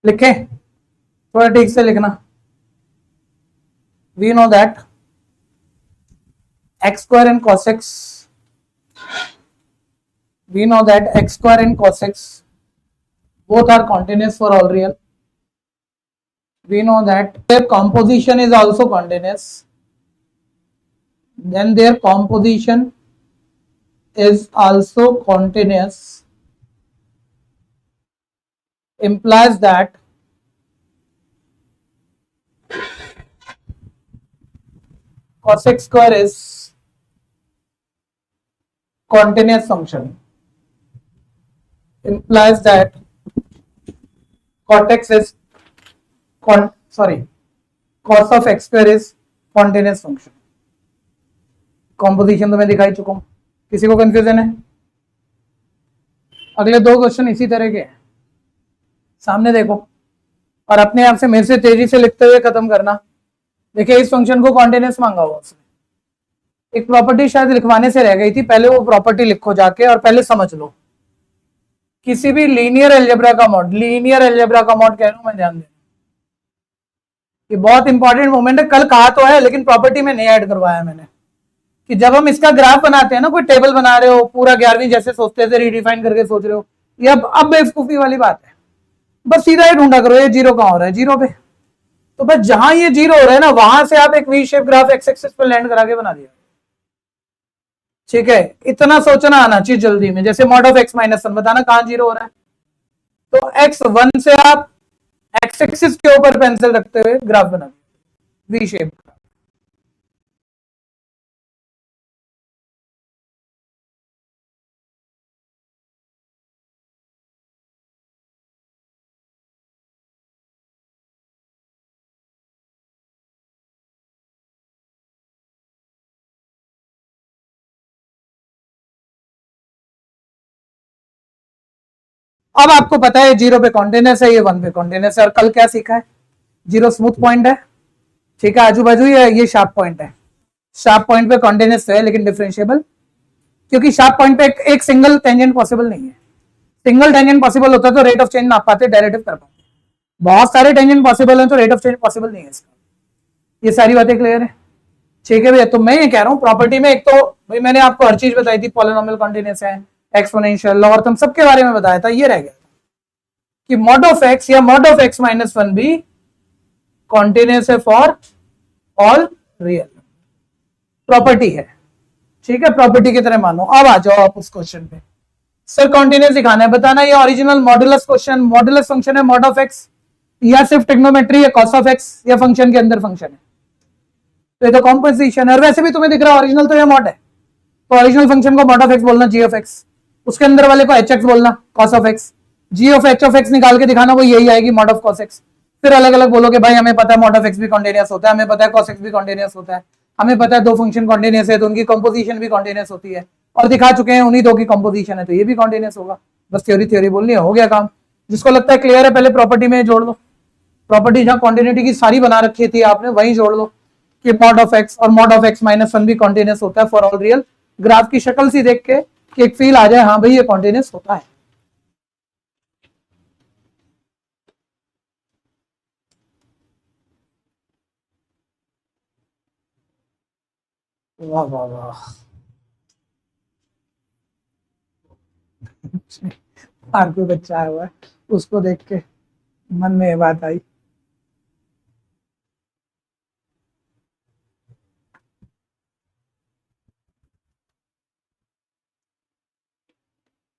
लिखे, थोड़ा ठीक से लिखना। We know that x square and cos x, we know that x square and cos x both are continuous for all real. We know that their composition is also continuous, then their composition is also continuous, implies that cos x square is continuous function, implies that cot x is cos of x square is continuous function। Composition तो मैं दिखाई चुका हूं, किसी को confusion है? अगले 2 question इसी तरह के हैं, सामने देखो। और अपने आप से मेरे से तेजी से लिखते हुए खत्म करना। देखिए इस फंक्शन को कॉन्टिन्यूअस मांगा हुआ उसने, एक प्रॉपर्टी शायद लिखवाने से रह गई थी, पहले वो प्रॉपर्टी लिखो जाके और पहले समझ लो। किसी भी लीनियर अलजेब्रा का मॉड, लीनियर अलजेब्रा का मॉड कह रहा हूं मैं, ध्यान देना, ये बहुत इंपॉर्टेंट मोमेंट है। कल कहा तो है लेकिन प्रॉपर्टी में नहीं ऐड करवाया मैंने, कि जब हम इसका ग्राफ बनाते हैं ना, कोई टेबल बना रहे हो पूरा 11वीं जैसे सोचते थे, रिडिफाइन करके सोच रहे हो, ये अब बेवकूफी वाली बात है। बस सीधा ही ढूंढा करो ये जीरो कहां हो रहा है, जीरो पे। तो बस जहां ये जीरो हो रहा है ना, वहां से आप एक V shape graph x axis पे लैंड करा के बना दिया। ठीक है, इतना सोचना आना चाहिए जल्दी में। जैसे mod of x minus one, बताना कहां जीरो हो रहा है। तो एक्स वन से आप एक्स एक्सिस के ऊपर पेंसिल रखते हुए ग्राफ बना दिया वी शेप। अब आपको पता है जीरो पे कॉन्टिन्यूअस है, ये वन पे कॉन्टिन्यूअस है। और कल क्या सीखा है, जीरो स्मूथ पॉइंट है, ठीक है, आजू बाजू ये शार्प पॉइंट है। शार्प पॉइंट पे कॉन्टिन्यूअस है लेकिन डिफरेंशिएबल, क्योंकि शार्प पॉइंट पे एक सिंगल टेंजेंट पॉसिबल नहीं है। सिंगल टेंजेंट पॉसिबल होता तो रेट ऑफ चेंज नाप पाते, डेरिवेटिव कर पाते। बहुत सारे टेंजेंट पॉसिबल है तो रेट ऑफ चेंज पॉसिबल नहीं है इसका। ये सारी बातें क्लियर है, ठीक है भैया। तो मैं ये कह रहा हूँ प्रॉपर्टी में, एक तो भाई मैंने आपको हर चीज बताई थी, पॉलिनोमियल कॉन्टिन्यूअस है, एक्सपोनेंशियल, लॉगरिथम, सबके बारे में बताया था। ये रह गया कि मॉड ऑफ एक्स या mod of x minus one भी कॉन्टिन्यूअस है फॉर ऑल रियल, प्रॉपर्टी है, ठीक है, प्रॉपर्टी की तरह मानो। अब आ जाओ आप उस क्वेश्चन पे। सर कॉन्टिन्यूअस दिखाना है, बताना ये original modulus question, modulus function है मॉड ऑफ एक्स, या सिर्फ ट्रिग्नोमेट्री या कॉस ऑफ एक्स, या फंक्शन के अंदर फंक्शन है। तो ये तो कॉम्पोजिशन है, और वैसे भी तुम्हें दिख रहा है ओरिजिनल तो ये मॉड है, तो ओरिजिनल फंक्शन को मॉड ऑफ एक्स बोलना, जी ऑफ एक्स, उसके अंदर वाले को एच एक्स बोलना, cos of x, g of h of x निकाल के दिखाना, वो यही आएगी मॉड ऑफ कॉस एक्स। फिर अलग अलग बोलोगे भाई हमें पता है मॉड ऑफ एक्स भी कॉन्टिन्यूअस होता है, हमें पता है कॉस एक्स भी कॉन्टिन्यूअस होता है, हमें पता है दो फंक्शन कॉन्टिन्यूअस है तो उनकी कंपोजिशन भी कॉन्टिन्यूअस होती है, और दिखा चुके हैं उन्हीं दो की कंपोजिशन है तो ये भी कॉन्टिन्यूअस होगा। बस थ्योरी थ्योरी बोलनी है, हो गया काम। जिसको लगता है क्लियर है, पहले प्रॉपर्टी में जोड़ लो, प्रॉपर्टी जहां कॉन्टिन्यूटी की सारी बना रखी थी आपने, वहीं जोड़ लो कि मॉड ऑफ एक्स और mod of x minus one भी कॉन्टिन्यूअस होता है फॉर ऑल रियल। ग्राफ की शक्ल सी देख के कि एक फील आ जाए हाँ भाई ये कॉन्टिन्यूअस होता है। वाह वाह वाह, बाहर कोई बच्चा आया हुआ है, उसको देख के मन में ये बात आई।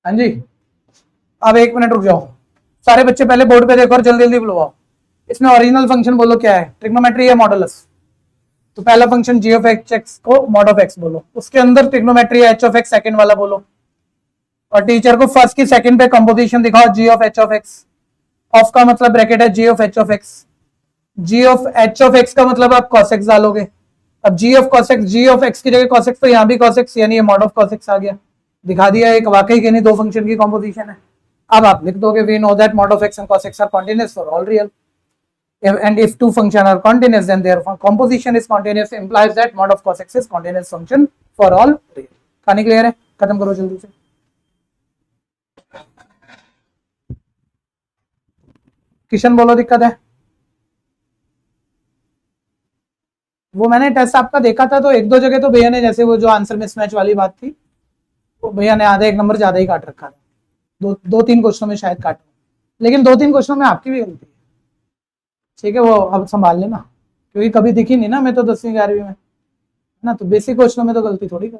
हाँ जी, अब एक मिनट रुक जाओ, सारे बच्चे पहले बोर्ड पे देखो और जल्दी जल्दी बुलवाओ। इसमें ओरिजिनल फंक्शन बोलो क्या है, ट्रिग्नोमेट्री या मॉडुलस। तो पहला फंक्शन जी ऑफ एक्स को मॉड ऑफ एक्स बोलो, उसके अंदर trigonometry H of x second वाला बोलो, और टीचर को फर्स्ट की सेकंड पे कंपोजिशन दिखाओ, g of h of x. Of का मतलब ब्रैकेट है g of h of x, g of h of x का मतलब आप cos x डालोगे। अब g of cos x, g of x की जगह cos x, तो यहाँ भी cos x यानी ये मॉड ऑफ cos x आ गया। दिखा दिया एक वाकई के नहीं दो फंक्शन की कॉम्पोजिशन है। अब आप लिख दोगे we know that mod of x and cos x are continuous for all real, and if two functions are continuous then their composition is continuous, implies that mod of cos x is continuous function for all real। कहानी clear है, खत्म करो जल्दी से। किशन बोलो दिक्कत है। वो मैंने टेस्ट आपका देखा था तो एक दो जगह तो भैया ने, जैसे वो जो आंसर मिसमैच वाली बात थी, वो भैया ने आधा एक नंबर ज्यादा ही काट रखा था, दो तीन क्वेश्चनों में शायद काटा, लेकिन दो तीन क्वेश्चनों में आपकी भी गलती है, ठीक है, वो अब संभाल लेना, क्योंकि कभी दिखी नहीं ना, मैं तो 10वीं 11वीं में ना, तो बेसिक क्वेश्चनों में तो गलती थोड़ी कर।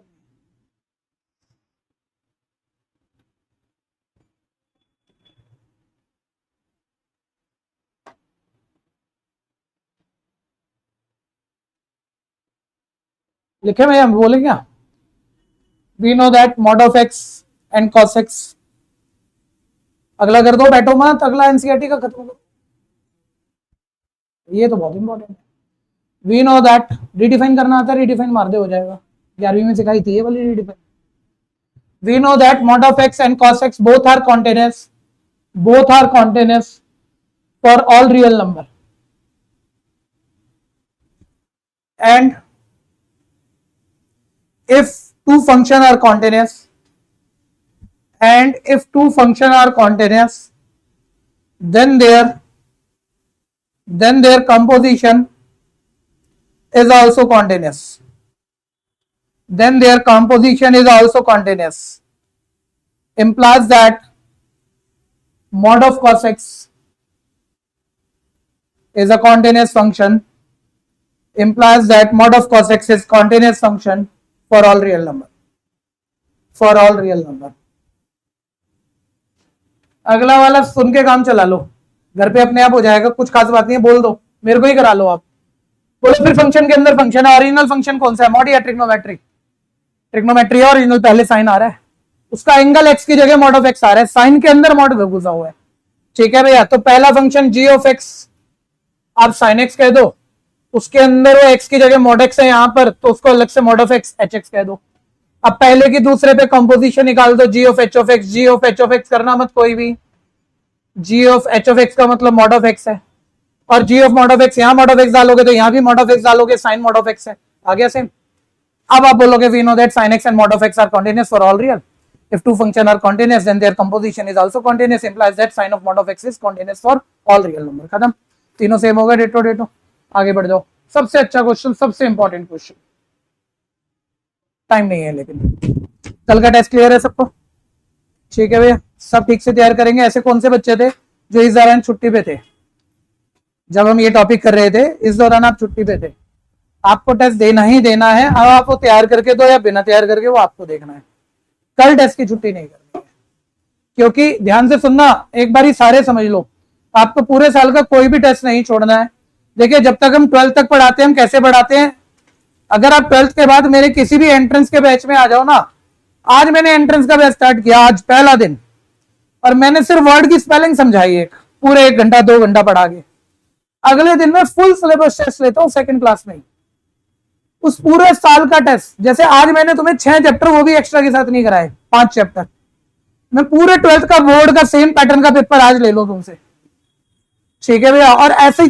लिखे भैया, बोले क्या, we know that mod of x and cos x। अगला कर दो, बैठो मत, अगला एनसीईआरटी का खत्म करो, ये तो बहुत इंपॉर्टेंट है। वी नो दैट, रिडिफाइन करना आता है, रिडिफाइन मार दे हो जाएगा, 11वीं में सिखाई थी ये वाली redefine. We know that mod of x and cos x both are continuous, both are continuous for all real number. And if two functions are continuous, then their composition is also continuous. Implies that mod of cos x is a continuous function. Implies that mod of cos x is continuous function for all real number. अगला वाला सुन के काम चला लो, घर पे अपने आप हो जाएगा, कुछ खास बात नहीं है, बोल दो, मेरे को ही करा लो आप। बोलो फिर फंक्शन के अंदर फंक्शन है, ओरिजिनल फंक्शन कौन सा है, मॉड या ट्रिग्नोमेट्री? ट्रिग्नोमेट्री है ओरिजिनल, पहले साइन आ रहा है, उसका एंगल एक्स की जगह मॉड ऑफ एक्स आ रहा है, साइन के अंदर मॉड घुसा हुआ है, ठीक है भैया। तो पहला फंक्शन जी ऑफ एक्स आप साइन एक्स कह दो, उसके अंदर वो एक्स की जगह मॉड एक्स है यहां पर, तो उसको अलग से mod of x H x कह दो। अब पहले की दूसरे पे कंपोजिशन निकाल दो, g of h of x, g of h of x करना मत कोई भी, g of h of x का मतलब मॉड ऑफ एक्स है, और g of mod of x, यहां मॉड ऑफ एक्स डालोगे तो यहां भी मॉड ऑफ एक्स डालोगे, साइन मॉड ऑफ एक्स है, आ गया सेम। अब आप बोलोगे we know that sin x and mod of x are continuous for all real. If two functions are continuous, then their composition is also continuous. Implies that sin of mod of x is continuous for all real number. खत्म, तीनों same हो गए, डेटो डेटो। आगे बढ़ जाओ, सबसे अच्छा question, सबसे इंपॉर्टेंट क्वेश्चन। टाइम नहीं है लेकिन कल का टेस्ट क्लियर है सबको? ठीक है भैया, सब ठीक से तैयार करेंगे। ऐसे कौन से बच्चे थे जो इस दौरान छुट्टी पे थे? जब हम ये टॉपिक कर रहे थे, इस दौरान आप छुट्टी पे थे, आपको टेस्ट देना ही देना है। अब आप वो तैयार करके दो या बिना तैयार करके, वो आपको देखना है। कल टेस्ट की छुट्टी नहीं करनी है, क्योंकि ध्यान से सुनना, एक बार ही सारे समझ लो, आपको पूरे साल का कोई भी टेस्ट नहीं छोड़ना है। देखिए, जब तक हम 12th तक पढ़ाते हैं, हम कैसे पढ़ाते हैं, अगर आप 12th के बाद मेरे किसी भी एंट्रेंस के बैच में आ जाओ ना, आज मैंने एंट्रेंस का बैच स्टार्ट किया, आज पहला दिन, और मैंने सिर्फ वर्ड की स्पेलिंग समझाई, एक पूरे 1 घंटा 2 घंटा पढ़ा के, अगले दिन में फुल सिलेबस टेस्ट लेता हूं सेकंड क्लास में। उस पूरे साल का टेस्ट, जैसे आज मैंने तुम्हें 6 चैप्टर वो भी एक्स्ट्रा के साथ नहीं कराए, 5 चैप्टर, मैं पूरे 12th का बोर्ड का सेम पैटर्न का पेपर आज ले लो तुमसे, ठीक है भैया। और ऐसे